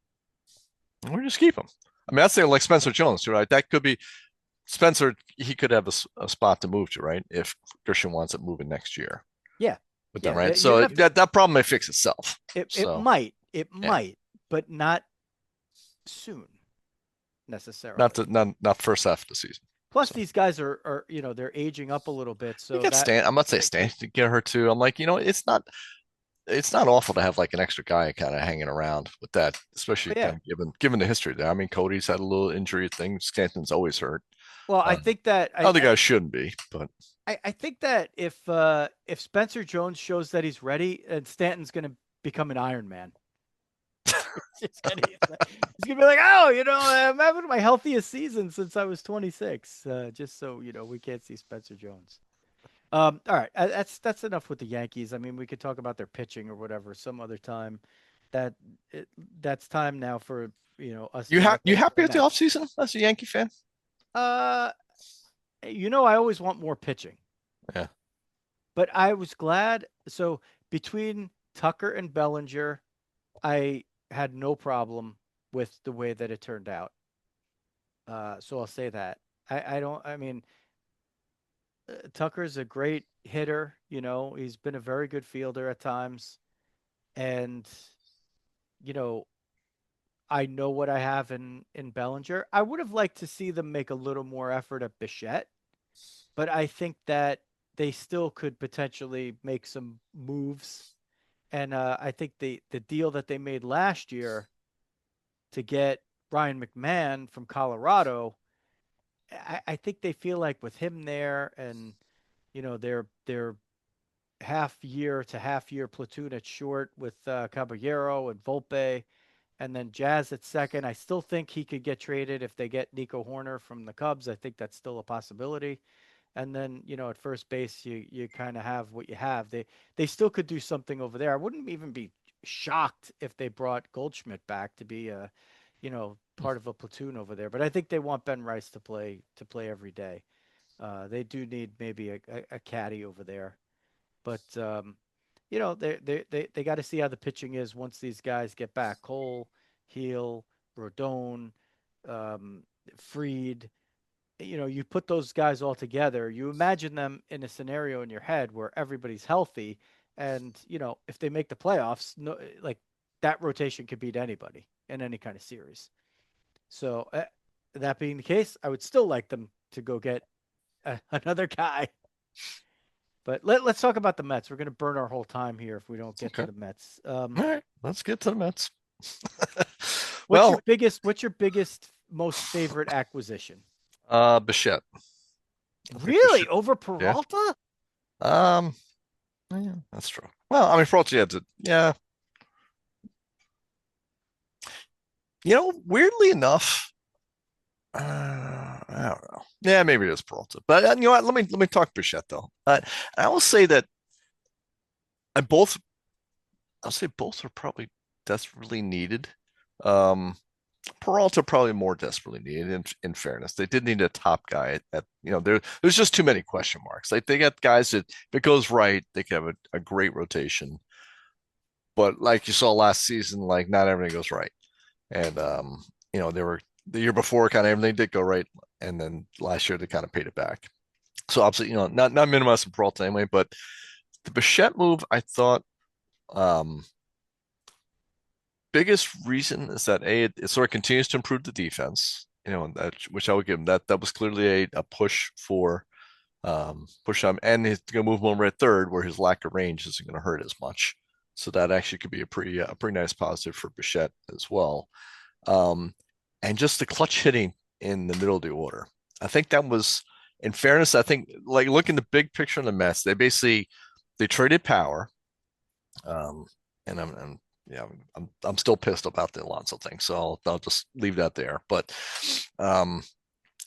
or just keep him. I mean, that's like Spencer Jones, right? That could be Spencer. He could have a spot to move to, right? If Grisham wants it moving next year. Yeah. With them, right? So that problem may fix itself. It might, but not soon necessarily. Not first half of the season. Plus, these guys are they're aging up a little bit. So I'm not saying Stan to get her too. I'm like, it's not awful to have like an extra guy kind of hanging around with that, especially given the history there. I mean, Cody's had a little injury thing. Stanton's always hurt. Well, I think that other guys shouldn't be, but I think that if Spencer Jones shows that he's ready, and Stanton's going to become an Iron Man. He's gonna be like, I'm having my healthiest season since I was 26. Just so we can't see Spencer Jones. All right, that's enough with the Yankees. I mean, we could talk about their pitching or whatever some other time. That's time now for us. You happy with the offseason as a Yankee fan? I always want more pitching. Yeah. But I was glad. So between Tucker and Bellinger, I had no problem with the way that it turned out. So I'll say that. Tucker's a great hitter. He's been a very good fielder at times. And, I know what I have in Bellinger. I would have liked to see them make a little more effort at Bichette. But I think that they still could potentially make some moves. And I think the deal that they made last year to get Ryan McMahon from Colorado, I think they feel like with him there and their half year to half year platoon at short with Caballero and Volpe, and then Jazz at second. I still think he could get traded if they get Nico Horner from the Cubs. I think that's still a possibility. And then at first base you kind of have what you have. They still could do something over there. I wouldn't even be shocked if they brought Goldschmidt back to be a part of a platoon over there. But I think they want Ben Rice to play every day. They do need maybe a caddy over there, but they got to see how the pitching is once these guys get back. Cole, Heel, Rodon, um, Freed. You put those guys all together. You imagine them in a scenario in your head where everybody's healthy, and if they make the playoffs, no, like that rotation could beat anybody in any kind of series. So that being the case, I would still like them to go get another guy. But let's talk about the Mets. We're going to burn our whole time here if we don't get to Okay. the Mets. All right. Let's get to the Mets. What's your Well, biggest, most favorite acquisition? Bichette. I think Really, Bichette. over Yeah. Peralta? Um, yeah, that's true. Well, I mean, for all you had to, yeah. Weirdly enough, I don't know. Yeah, maybe it is Peralta, but you know what? Let me talk Bichette though. I will say that I both I'll say both are probably desperately needed. Um, Peralta probably more desperately needed. In fairness, they did need a top guy. There's just too many question marks. Like they got guys that if it goes right, they could have a great rotation. But like you saw last season, like not everything goes right. And they were the year before, kind of everything did go right, and then last year they kind of paid it back. So obviously, not minimizing Peralta anyway, but the Bichette move, I thought, um, biggest reason is that it sort of continues to improve the defense. Which I would give him that was clearly a push for push him, and he's going to move him over at third, where his lack of range isn't going to hurt as much. So that actually could be a pretty nice positive for Bichette as well. Um, and just the clutch hitting in the middle of the order. I think that was, in fairness, I think like looking the big picture in the Mets, they traded power, um, and I'm yeah, I'm still pissed about the Alonso thing, so I'll just leave that there. But um,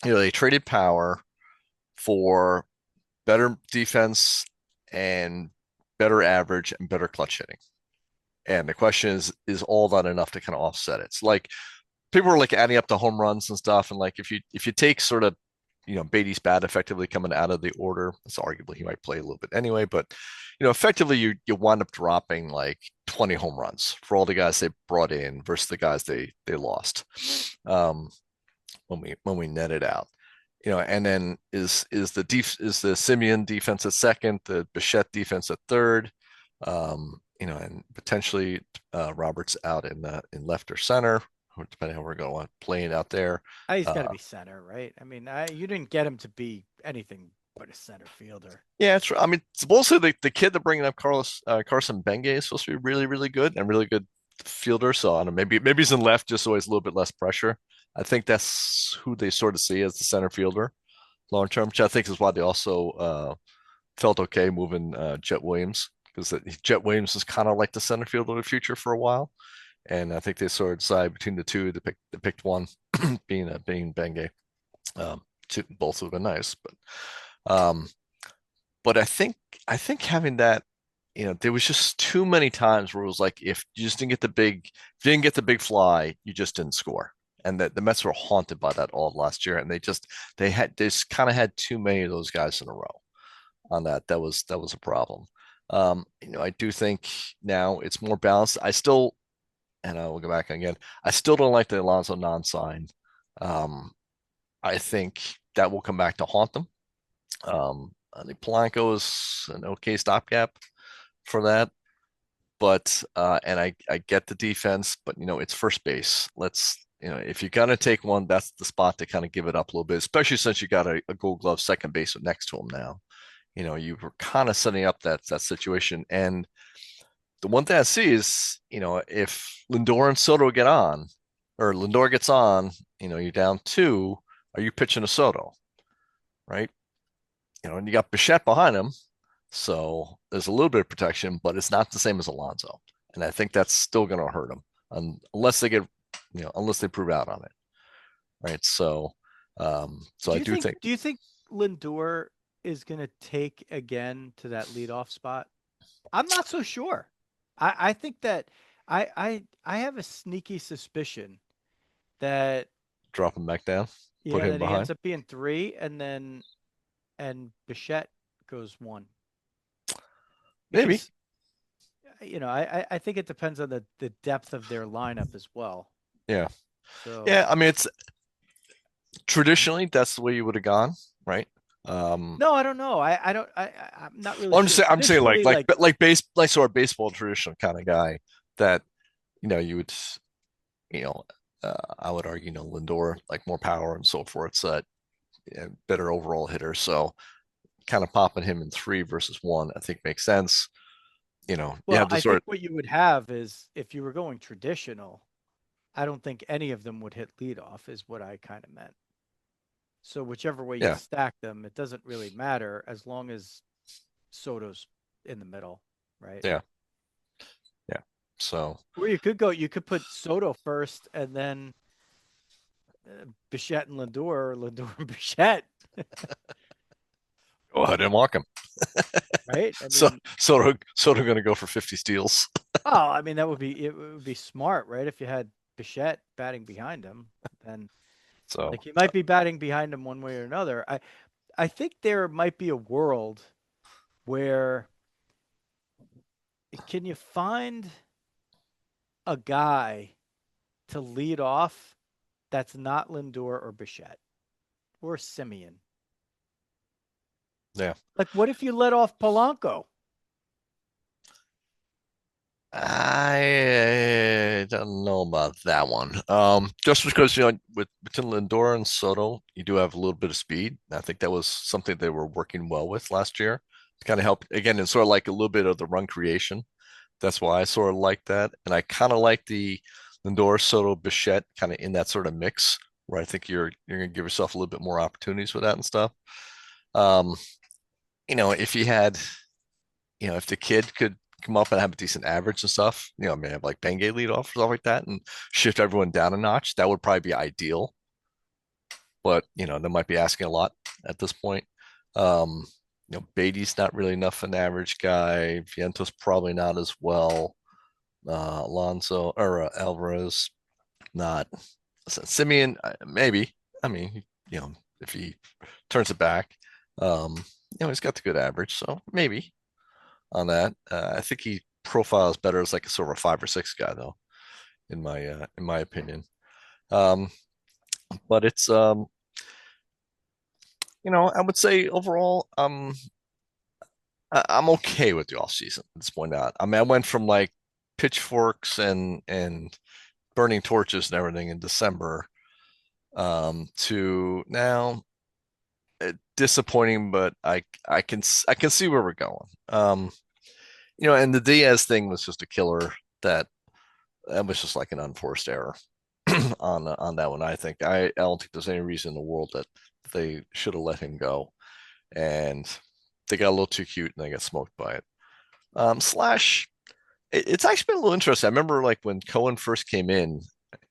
they traded power for better defense and better average and better clutch hitting. And the question is all that enough to kind of offset it? It's like people are like adding up the home runs and stuff, and like if you take sort of Beatty's bat effectively coming out of the order, it's arguably he might play a little bit anyway, but effectively you wind up dropping like 20 home runs for all the guys they brought in versus the guys they lost. Um, when we net it out. And then is the Simeon defense at second, the Bichette defense at third, and potentially Roberts out in left or center, depending on how we're going playing out there. He's got to Uh, be center, right? I mean, you didn't get him to be anything but a center fielder. yeah, it's, I mean, supposedly the kid that bringing up Carson Benge is supposed to be really really good and really good fielder. So I don't know, maybe he's in left just so he's a little bit less pressure. I think that's who they sort of see as the center fielder long term, which I think is why they also felt okay moving Jet Williams because Jet Williams is kind of like the center fielder of the future for a while, and I think they sort of decided between the two. They picked one, being Benge. Both would have been nice, um, but I think having that, there was just too many times where it was like if you just didn't get the big fly, you just didn't score. And that the Mets were haunted by that all last year, and they just kind of had too many of those guys in a row on that. That was a problem. I do think now it's more balanced. And I will go back again. I still don't like the Alonso non-sign. Um, I think that will come back to haunt them. I think Polanco is an okay stopgap for that. But and I get the defense, but it's first base. If you're gonna take one, that's the spot to kind of give it up a little bit, especially since you got a Gold Glove second base next to him now. you were kind of setting up that situation. And the one thing I see is, if Lindor and Soto get on, or Lindor gets on, you're down two, are you pitching to Soto, right? And you got Bichette behind him, so there's a little bit of protection, but it's not the same as Alonso, and I think that's still going to hurt him unless they get, unless they prove out on it, right? So Do I you do think think do you think Lindor is going to take again to that leadoff spot? I'm not so sure. I think that I have a sneaky suspicion that drop him back down, put yeah, him that he ends behind, up being three and Bichette goes one maybe, because I think it depends on the depth of their lineup as well. yeah, So yeah. I mean, it's traditionally that's the way you would have gone, right? no, I don't know. I don't I'm not really Well, sure. I'm saying like Traditionally, like sort of baseball traditional kind of guy that you would you know I would argue Lindor like more power and so forth, so that better overall hitter. So kind of popping him in three versus one, I think makes sense. You well, have to I sort think of what you would have is if you were going traditional, I don't think any of them would hit leadoff, is what I kind of meant. So whichever way you yeah stack them, it doesn't really matter as long as Soto's in the middle, right? yeah yeah. So Or you could put Soto first and then Bichette and Lindor, or Lindor and Bichette, go ahead and walk him. right? I So mean, Soto going to go for 50 steals. oh, I mean it would be smart, right? If you had Bichette batting behind him, then So like he might be batting behind him one way or another. I think there might be a world where can you find a guy to lead off that's not Lindor or Bichette or Simeon? yeah. Like, what if you let off Polanco? I don't know about that one. Just because with between Lindor and Soto, you do have a little bit of speed. I think that was something they were working well with last year to kind of help again and sort of like a little bit of the run creation. That's why I sort of like that, and I kind of like the Lindor, Soto, Bichette kind of in that sort of mix where I think you're gonna give yourself a little bit more opportunities with that and stuff. Um, if you had if the kid could come up and have a decent average and stuff, maybe have like Bengay lead off or stuff like that and shift everyone down a notch, that would probably be ideal. But, they might be asking a lot at this point. Um, Beatty's not really enough an average guy. Viento's probably not as well. Alonso or Alvarez, not. Simeon, maybe. I mean, if he turns it back, he's got the good average, so maybe on that. I think he profiles better as like a sort of a 5 or 6 guy though, in my opinion. Um, but it's I would say overall, I'm okay with the offseason at this point out. I mean, I went from like pitchforks and burning torches and everything in December to now disappointing, but I can see where we're going. And the Diaz thing was just a killer that was just like an unforced error on that one. I don't think there's any reason in the world that they should have let him go, and they got a little too cute and they got smoked by it. Slash, it's actually been a little interesting. I remember like when Cohen first came in,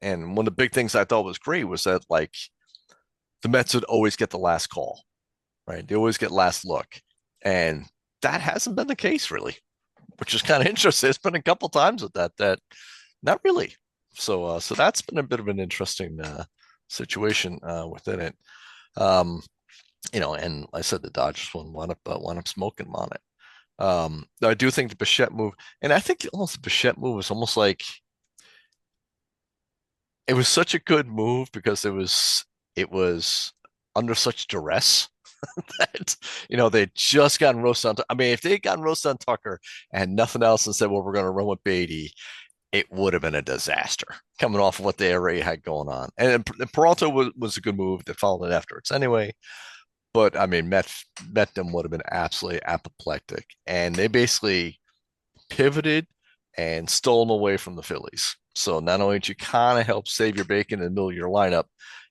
and one of the big things I thought was great was that like the Mets would always get the last call, right? They always get last look, and that hasn't been the case really, which is kind of interesting. It's been a couple times with that not really. So that's been a bit of an interesting situation within it. Um, and I said the Dodgers one wound up smoking them on it. I do think the Bichette move, and I think almost the Bichette move was almost like it was such a good move because it was under such duress that they just gotten roasted on. I mean, if they had gotten roasted on Tucker and nothing else and said, "Well, we're going to run with Beatty," it would have been a disaster coming off of what they already had going on. And Peralta was a good move that followed it afterwards anyway. But I mean, Met them would have been absolutely apoplectic, and they basically pivoted and stole them away from the Phillies. So not only did you kind of help save your bacon in the middle of your lineup,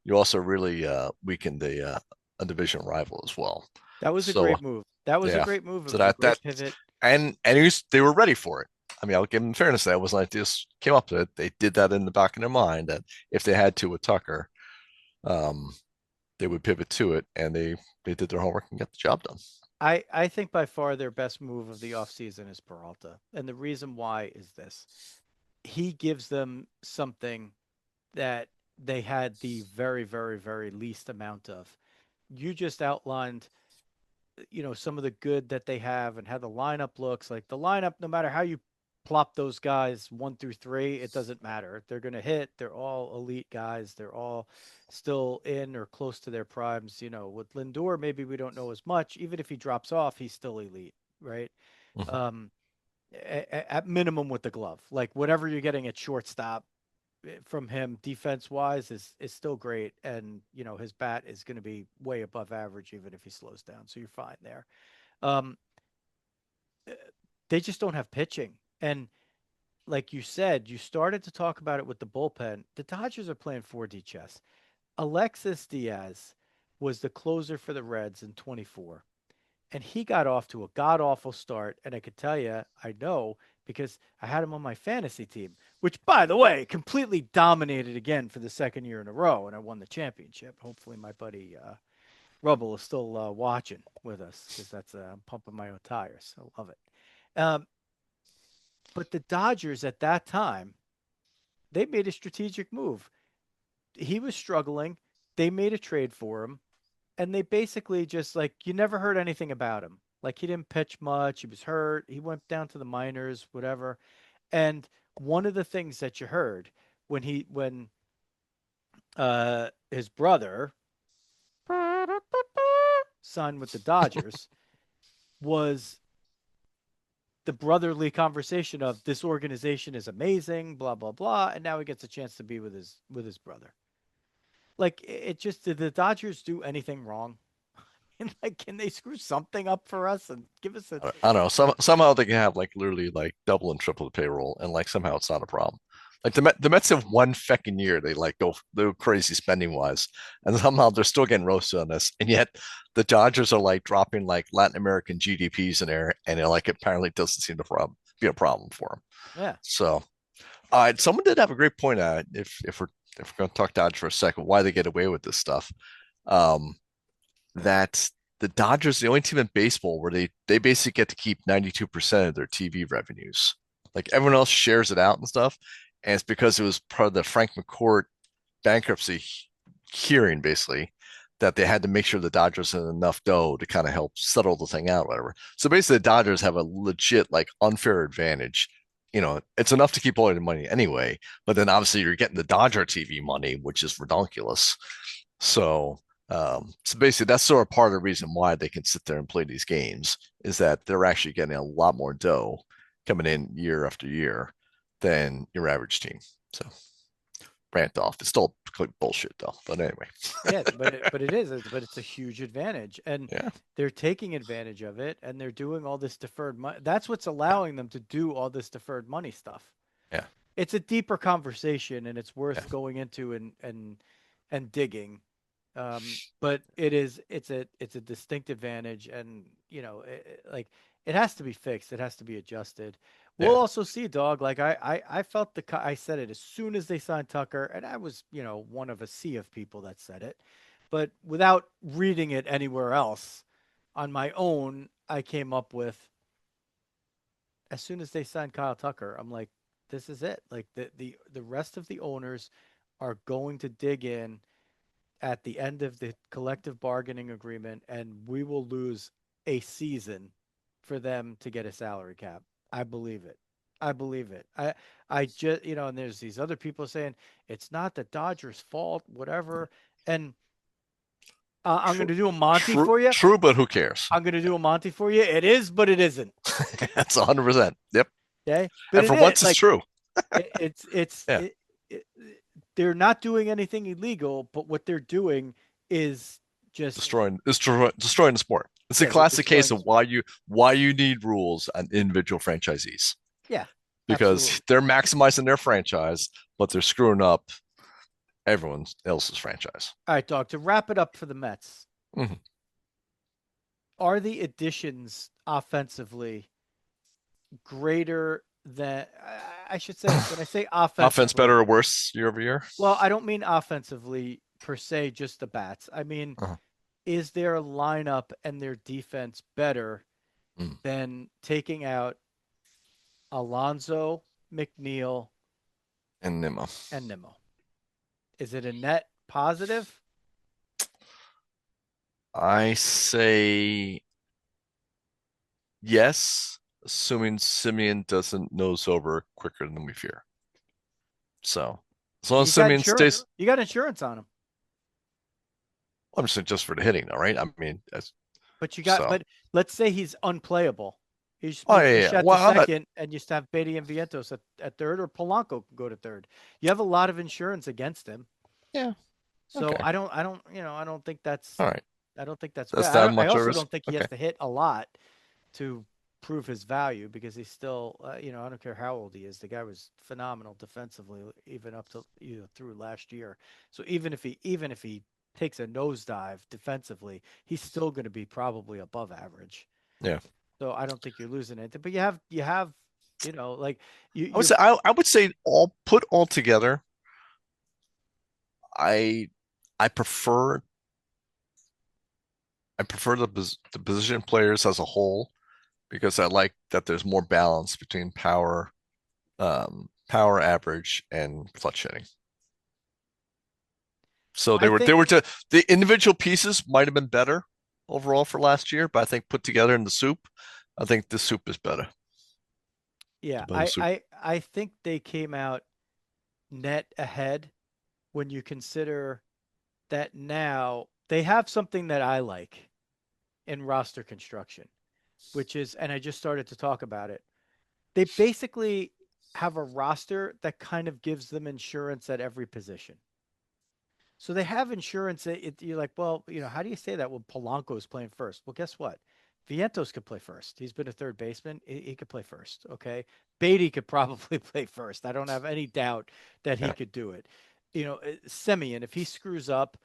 you also really weakened a division rival as well. That was a So great move. That was a yeah, great move. It so was a that great pivot. they were ready for it. I mean, I'll give them fairness. That was like this came up to it. They did that in the back of their mind that if they had to with Tucker, um, they would pivot to it, and they did their homework and got the job done. I think by far their best move of the offseason is Peralta. And the reason why is this. He gives them something that they had the very, very, very least amount of. You just outlined, some of the good that they have and how the lineup looks. Like the lineup, no matter how you plop those guys 1 through 3, it doesn't matter. They're going to hit. They're all elite guys. They're all still in or close to their primes. With Lindor, maybe we don't know as much. Even if he drops off, he's still elite, right? Mhm. Um, at minimum with the glove, like whatever you're getting at shortstop from him defense wise is still great, and his bat is going to be way above average even if he slows down, so you're fine there. um they just don't have pitching, and like you said, you started to talk about it with the bullpen. The Dodgers are playing 4D chess. Alexis Diaz was the closer for the Reds in 24, and he got off to a god awful start. And I could tell you, I know because I had him on my fantasy team, which, by the way, completely dominated again for the second year in a row, and I won the championship. Hopefully, my buddy Rubble is still watching with us because I'm pumping my own tires. I love it. Um, but the Dodgers at that time, they made a strategic move. He was struggling. They made a trade for him, and they basically just like you never heard anything about him. Like he didn't pitch much. He was hurt. He went down to the minors, whatever. And one of the things that you heard when his brother signed with the Dodgers was the brotherly conversation of this organization is amazing, blah blah blah, and now he gets a chance to be with his brother. Like it just did the Dodgers do anything wrong? And like, can they screw something up for us and give us a? I don't know. Somehow they can have like literally like double and triple the payroll, and like somehow it's not a problem. Like the Mets have one fucking year they like go crazy spending wise, and somehow they're still getting roasted on this, and yet the Dodgers are like dropping like Latin American GDPs in there, and it like apparently doesn't seem to be a problem for them. Yeah, So, someone did have a great point. If we're going to talk Dodgers for a second, why they get away with this stuff. Um, that the Dodgers, the only team in baseball where they basically get to keep 92% of their TV revenues. Like everyone else shares it out and stuff. And it's because it was part of the Frank McCourt bankruptcy hearing, basically, that they had to make sure the Dodgers had enough dough to kind of help settle the thing out, whatever. So basically, the Dodgers have a legit, like, unfair advantage. It's enough to keep all the money anyway, but then obviously you're getting the Dodger TV money, which is ridiculous. So basically, that's sort of part of the reason why they can sit there and play these games is that they're actually getting a lot more dough coming in year after year than your average team. So rant off. It's still bullshit though. But anyway, yeah, but it's a huge advantage, and yeah, they're taking advantage of it, and they're doing all this deferred money. That's what's allowing them to do all this deferred money stuff. yeah, It's a deeper conversation, and it's yeah, worth going into and digging. But it's a distinct advantage, and like it has to be fixed. It has to be adjusted. We'll yeah. also see, dog. Like I felt I said it as soon as they signed Tucker, and I was one of a sea of people that said it, but without reading it anywhere else, on my own, I came up with as soon as they signed Kyle Tucker, I'm like, this is it. Like the rest of the owners are going to dig in at the end of the collective bargaining agreement, and we will lose a season for them to get a salary cap. I believe it. I believe it. I just and there's these other people saying it's not the Dodgers' fault, whatever. And I'm going True, to do a Monty true, for you. true. But who cares? I'm going to do a Monty for you. It is, but it isn't. That's 100%. Yep. Okay, but And it for is once, it's like true. Yeah. it, they're not doing anything illegal, but what they're doing is just destroying the sport. It's a yeah, they're classic destroying case the of sport. why you need rules on individual franchisees Yeah, because absolutely. they're maximizing their franchise, but they're screwing up everyone else's franchise. All right, dog. To wrap it up for the Mets, Mhm. are the additions offensively greater than I should say when I say Offense better offensively, or worse year over year? well, I don't mean offensively per se, just the bats. I mean, Uh-huh. is their lineup and their defense better Mm. than taking out Alonso, McNeil, And Nimmo. and Nimmo? Is it a net positive? I say yes, assuming Simeon doesn't nose over quicker than we fear. So as long as He's got Simeon insurance. stays, You got insurance on him. I'm saying just for the hitting though, right? I mean, But so. let's say he's unplayable. He just Oh moves yeah, yeah. Bichette to Well, I'm not. second, and you just have Beatty and Vientos at third, or Polanco can go to third. You have a lot of insurance against him, Yeah. so Okay. I don't think that's All right. bad. That's not I much of a also risk. don't think he Okay. has to hit a lot to prove his value because he's still, I don't care how old he is. The guy was phenomenal defensively, even up to through last year. So even if he takes a nosedive defensively, he's still going to be probably above average. Yeah. So I don't think you're losing anything. But you have like I would you're say I would say all together. I I prefer the position players as a whole because I like that there's more balance between power average and clutch hitting. So I they think were to the individual pieces might have been better overall for last year, but I think put together in the soup, I think the soup is better. It's a yeah, better I soup. I I think they came out net ahead when you consider that now they have something that I like in roster construction, which is, and I just started to talk about it. They basically have a roster that kind of gives them insurance at every position. So they have insurance. You're like, well, how do you say that when Polanco is playing first? Well, guess what? Vientos could play first. He's been a third baseman. He could play first. Okay. Beatty could probably play first. I don't have any doubt that he Yeah. could do it. Semyon, if he screws up,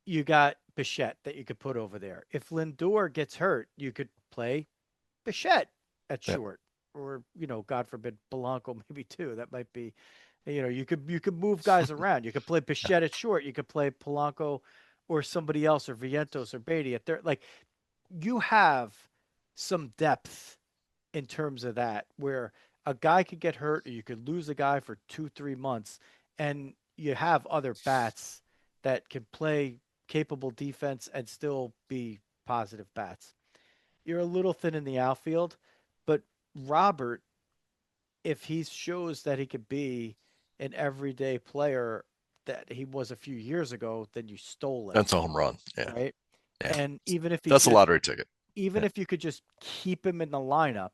you got Bichette that you could put over there. If Lindor gets hurt, you could play Bichette at Yeah. short, or God forbid, Polanco maybe too. That might be, you could move guys around. You could play Yeah. Bichette at short. You could play Polanco or somebody else, or Vientos or Beatty at third. Like you have some depth in terms of that, where a guy could get hurt, or you could lose a guy for 2-3 months, and you have other bats that can play capable defense and still be positive bats. You're a little thin in the outfield, but Robert, if he shows that he could be an everyday player that he was a few years ago, then you stole it, That's a home run. Yeah. right? Yeah. And That's a lottery ticket. even Yeah. if you could just keep him in the lineup,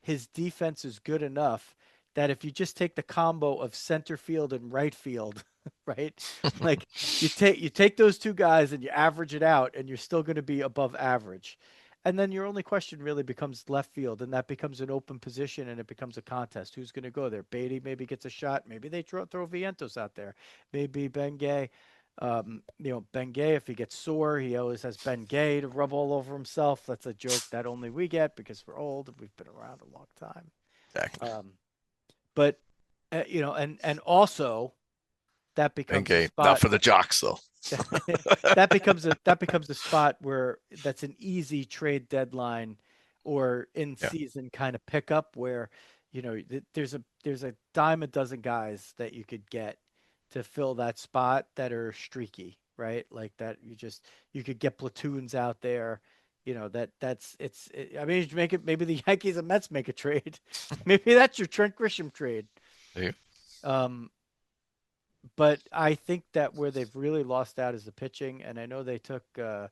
his defense is good enough that if you just take the combo of center field and right field, right? Like you take those two guys and you average it out and you're still going to be above average. And then your only question really becomes left field, and that becomes an open position, and it becomes a contest. Who's going to go there? Beatty maybe gets a shot. Maybe they throw Vientos out there. Maybe Ben Gay. Ben Gay, if he gets sore, he always has Ben Gay to rub all over himself. That's a joke that only we get because we're old and we've been around a long time. Exactly. But and also that becomes a Okay. Not spot for the jocks though. that becomes a spot where that's an easy trade deadline or in Yeah. season kind of pickup where there's a dime a dozen guys that you could get to fill that spot that are streaky, right? Like that you could get platoons out there. I mean, make it, maybe the Yankees and Mets make a trade. Maybe that's your Trent Grisham trade. Yeah. Um, but I think that where they've really lost out is the pitching, and I know they took the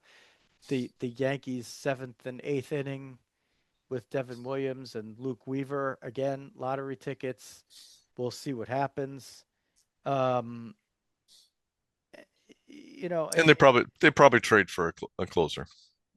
Yankees seventh and eighth inning with Devin Williams and Luke Weaver again, lottery tickets. We'll see what happens. Um, you know, And they probably trade for a closer,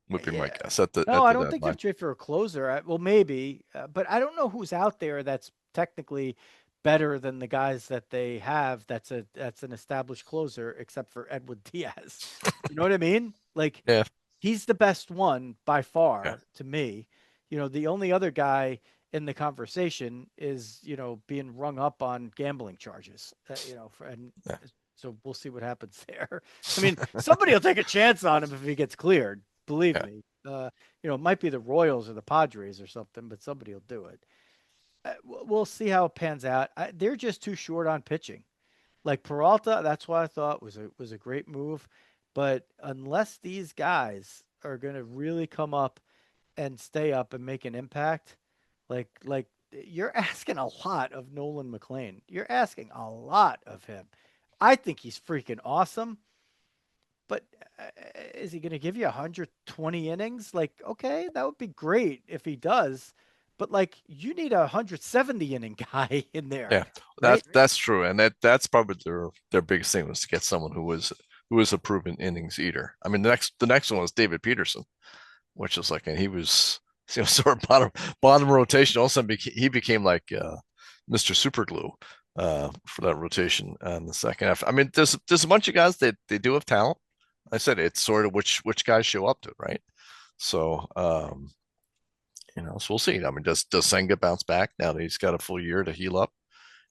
would be my yeah. guess at the No, at I the don't think they've deadline. traded for a closer. Well, maybe, but I don't know who's out there that's technically better than the guys that they have. That's an established closer, except for Edwin Diaz. You know what I mean? Like Yeah, he's the best one by yeah, far to me. The only other guy in the conversation is, being rung up on gambling charges, and yeah, so we'll see what happens there. I mean, somebody will take a chance on him if he gets cleared. Believe yeah. me. It might be the Royals or the Padres or something, but somebody will do it. We'll see how it pans out. They're just too short on pitching. Like Peralta, that's what I thought was a great move. But unless these guys are going to really come up and stay up and make an impact, like you're asking a lot of Nolan McLean. You're asking a lot of him. I think he's freaking awesome, but is he going to give you 120 innings? Like, okay, that would be great if he does, but like you need a 170 inning guy in there, Yeah, right? that's true, and that's probably their biggest thing was to get someone who was a proven innings eater. I mean, the next one was David Peterson, which is like, and he was sort of bottom rotation. All of a sudden, he became like Mr. Superglue for that rotation in the second half. I mean, there's a bunch of guys that they do have talent. I said it's sort of which guys show up to it, right? So so we'll see. I mean, does Senga bounce back now that he's got a full year to heal up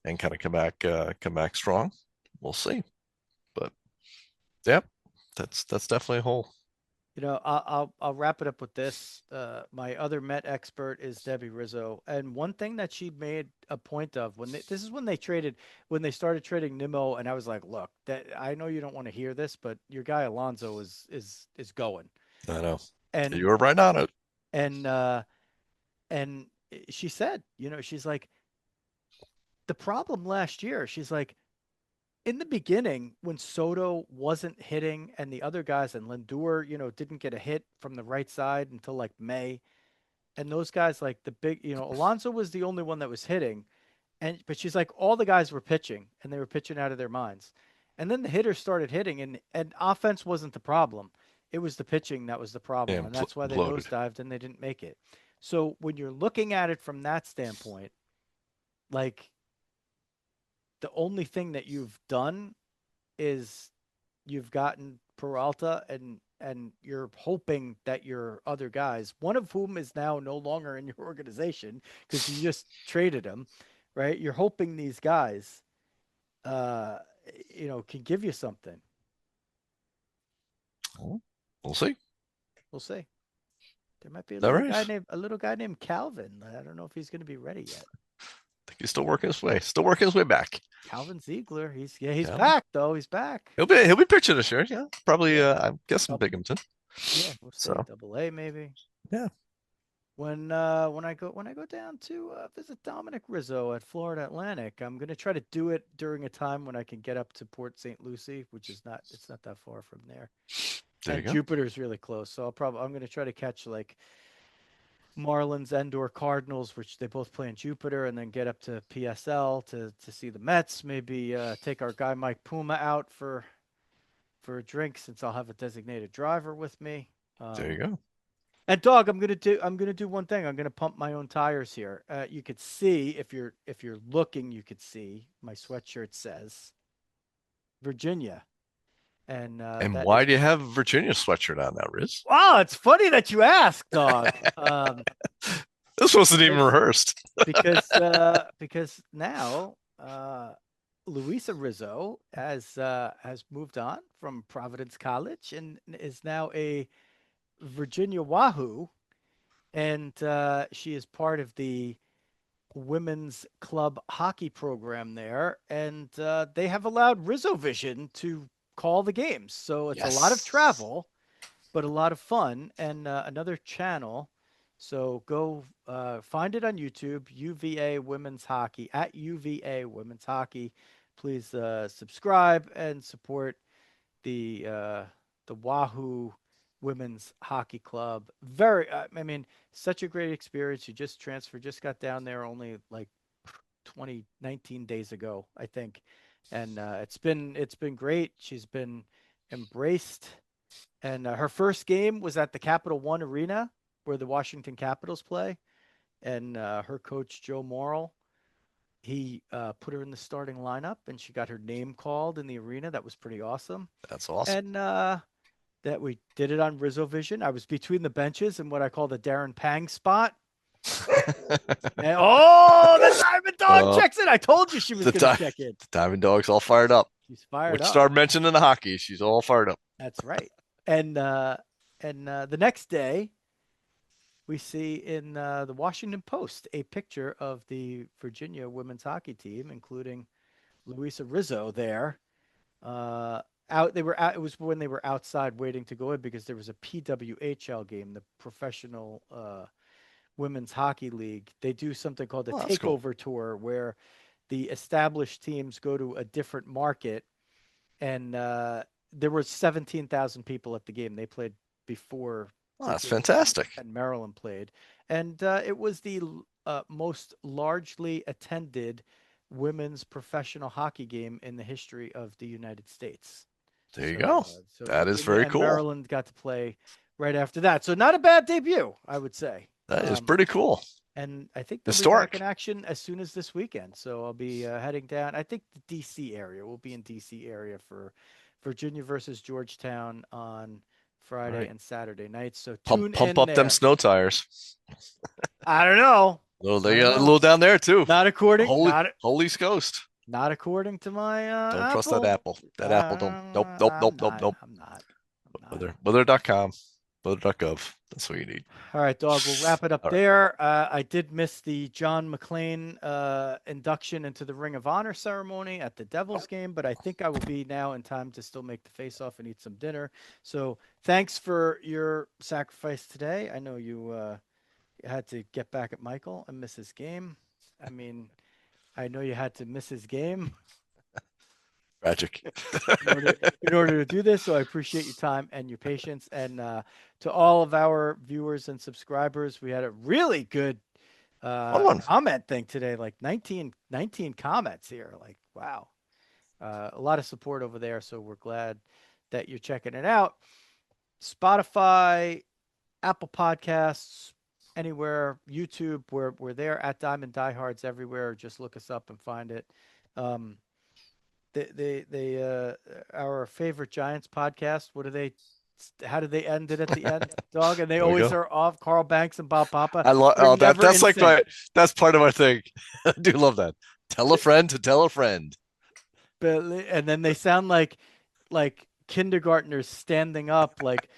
and kind of come back strong? We'll see. But yeah, that's definitely a hole. I'll wrap it up with this. My other Met expert is Debbie Rizzo, and one thing that she made a point of this is when they started trading Nimmo, and I was like, look, that I know you don't want to hear this, but your guy Alonso is going, I know and you were right on it. and uh, and she said, she's like the problem last year. She's like in the beginning when Soto wasn't hitting and the other guys and Lindor, didn't get a hit from the right side until like May. And those guys like the big, Alonso was the only one that was hitting. But she's like all the guys were pitching and they were pitching out of their minds. And then the hitters started hitting and offense wasn't the problem. It was the pitching that was the problem. Yeah, And that's why they bloated. nosedived and they didn't make it. So when you're looking at it from that standpoint, like the only thing that you've done is you've gotten Peralta and you're hoping that your other guys, one of whom is now no longer in your organization because you just traded him, right? You're hoping these guys uh can give you something. Well, we'll see. We'll see. There might be All right. a little guy named Calvin. I don't know if he's going to be ready yet. I think he's still working his way back. Calvin Ziegler, he's Yeah, back though. He's back. he'll be pitching this year. Yeah, probably. Yeah. I'm guessing Couple, Binghamton. yeah, we'll say So double A maybe. yeah, When I go down to visit Dominic Rizzo at Florida Atlantic, I'm gonna try to do it during a time when I can get up to Port St. Lucie, which is not it's not that far from there. there you And go. Jupiter's really close, so I'm gonna try to catch like Marlins and/or Cardinals, which they both play in Jupiter, and then get up to PSL to see the Mets. Maybe take our guy Mike Puma out for a drink since I'll have a designated driver with me. There you Um, go. And Dog, I'm gonna do one thing. I'm gonna pump my own tires here. You could see if you're looking, you could see my sweatshirt says Virginia, and And that why is do you have a Virginia sweatshirt on now, Riz? wow. It's funny that you ask, Dog. This wasn't even Because rehearsed. because now Luisa Rizzo has moved on from Providence College and is now a Virginia Wahoo, and she is part of the women's club hockey program there, and they have allowed Rizzo Vision to call the games. So it's a lot of Yes. travel, but a lot of fun, and another channel. So go find it on YouTube, UVA Women's Hockey at UVA Women's Hockey. Please subscribe and support the Wahoo Women's Hockey Club. I mean, such a great experience. You just transferred, just got down there only like 19 days ago, I think, and it's been great. She's been embraced. And her first game was at the Capital One Arena where the Washington Capitals play. And her coach, Joe Morrill, he put her in the starting lineup and she got her name called in the arena. That was pretty awesome. That's awesome. And that we did it on Rizzo Vision. I was between the benches in what I call the Darren Pang spot. And, oh, the Diamond Dog checks in. I told you she was going to check in. The Diamond Dog's all fired up. She's fired Which up. started mentioning the hockey. She's all fired up. That's right. And the next day, we see in the Washington Post a picture of the Virginia women's hockey team, including Luisa Rizzo there. They were out. It was when they were outside waiting to go in because there was a PWHL game, the Professional Women's Hockey League. They do something called the Takeover Tour, where the established teams go to a different market, and there were 17,000 people at the game. They played before. Oh, that's fantastic. And Maryland played, and it was the most largely attended women's professional hockey game in the history of the United States. There you go. So that is very cool. Maryland got to play right after that, so not a bad debut, I would say. That is pretty cool. And I think they'll historic be back in action as soon as this weekend. So I'll be heading down. I think the D.C. area. We'll be in D.C. area for Virginia versus Georgetown on Friday and Saturday nights. So pump up them snow tires. I don't know. Well, they got a little down there too. Not according. Holy Coast. Not according to my. Don't trust that apple. That apple don't. Nope. I'm not. Weather.com. Weather.gov. That's what you need. All right, Dog. We'll wrap it up there. I did miss the John McClain induction into the Ring of Honor ceremony at the Devils game, but I think I will be now in time to still make the face-off and eat some dinner. So thanks for your sacrifice today. I know you had to get back at Michael and miss his game. I mean, I know you had to miss his game. Tragic. in order to do this, so I appreciate your time and your patience. And to all of our viewers and subscribers, we had a really good comment thing today, like 19 comments here. Like, wow. A lot of support over there, so we're glad that you're checking it out. Spotify, Apple Podcasts, anywhere, YouTube, we're there at Diamond Diehards everywhere. Just look us up and find it. Our favorite Giants podcast, how do they end it at the end, Dog? And they always are off. Carl Banks and Bob Papa. I love that. That's like that's part of my thing. I do love that. Tell a friend to tell a friend. And then they sound like kindergartners standing up, like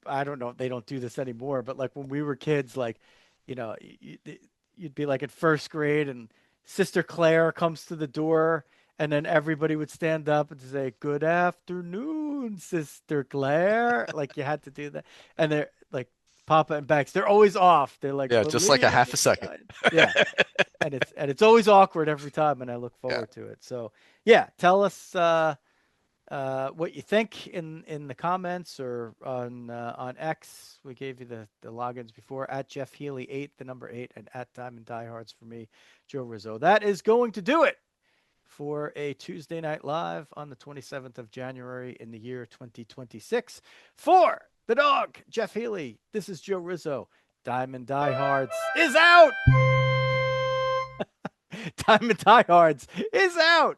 I don't know, they don't do this anymore, but like when we were kids, like, you know, you'd be like in first grade and Sister Claire comes to the door. And then everybody would stand up and say, "Good afternoon, Sister Claire." Like you had to do that. And they're like Papa and Bex, they're always off. They're like, just like a half a second. Yeah. and it's always awkward every time, and I look forward to it. So yeah, tell us what you think in the comments or on X. We gave you the logins before at Jeff Healy 8, the number 8, and at Diamond Diehards for me, Joe Rizzo. That is going to do it for a Tuesday Night Live on the 27th of January in the year 2026. For the Dog, Jeff Healy, this is Joe Rizzo. Diamond Diehards is out! Diamond Diehards is out!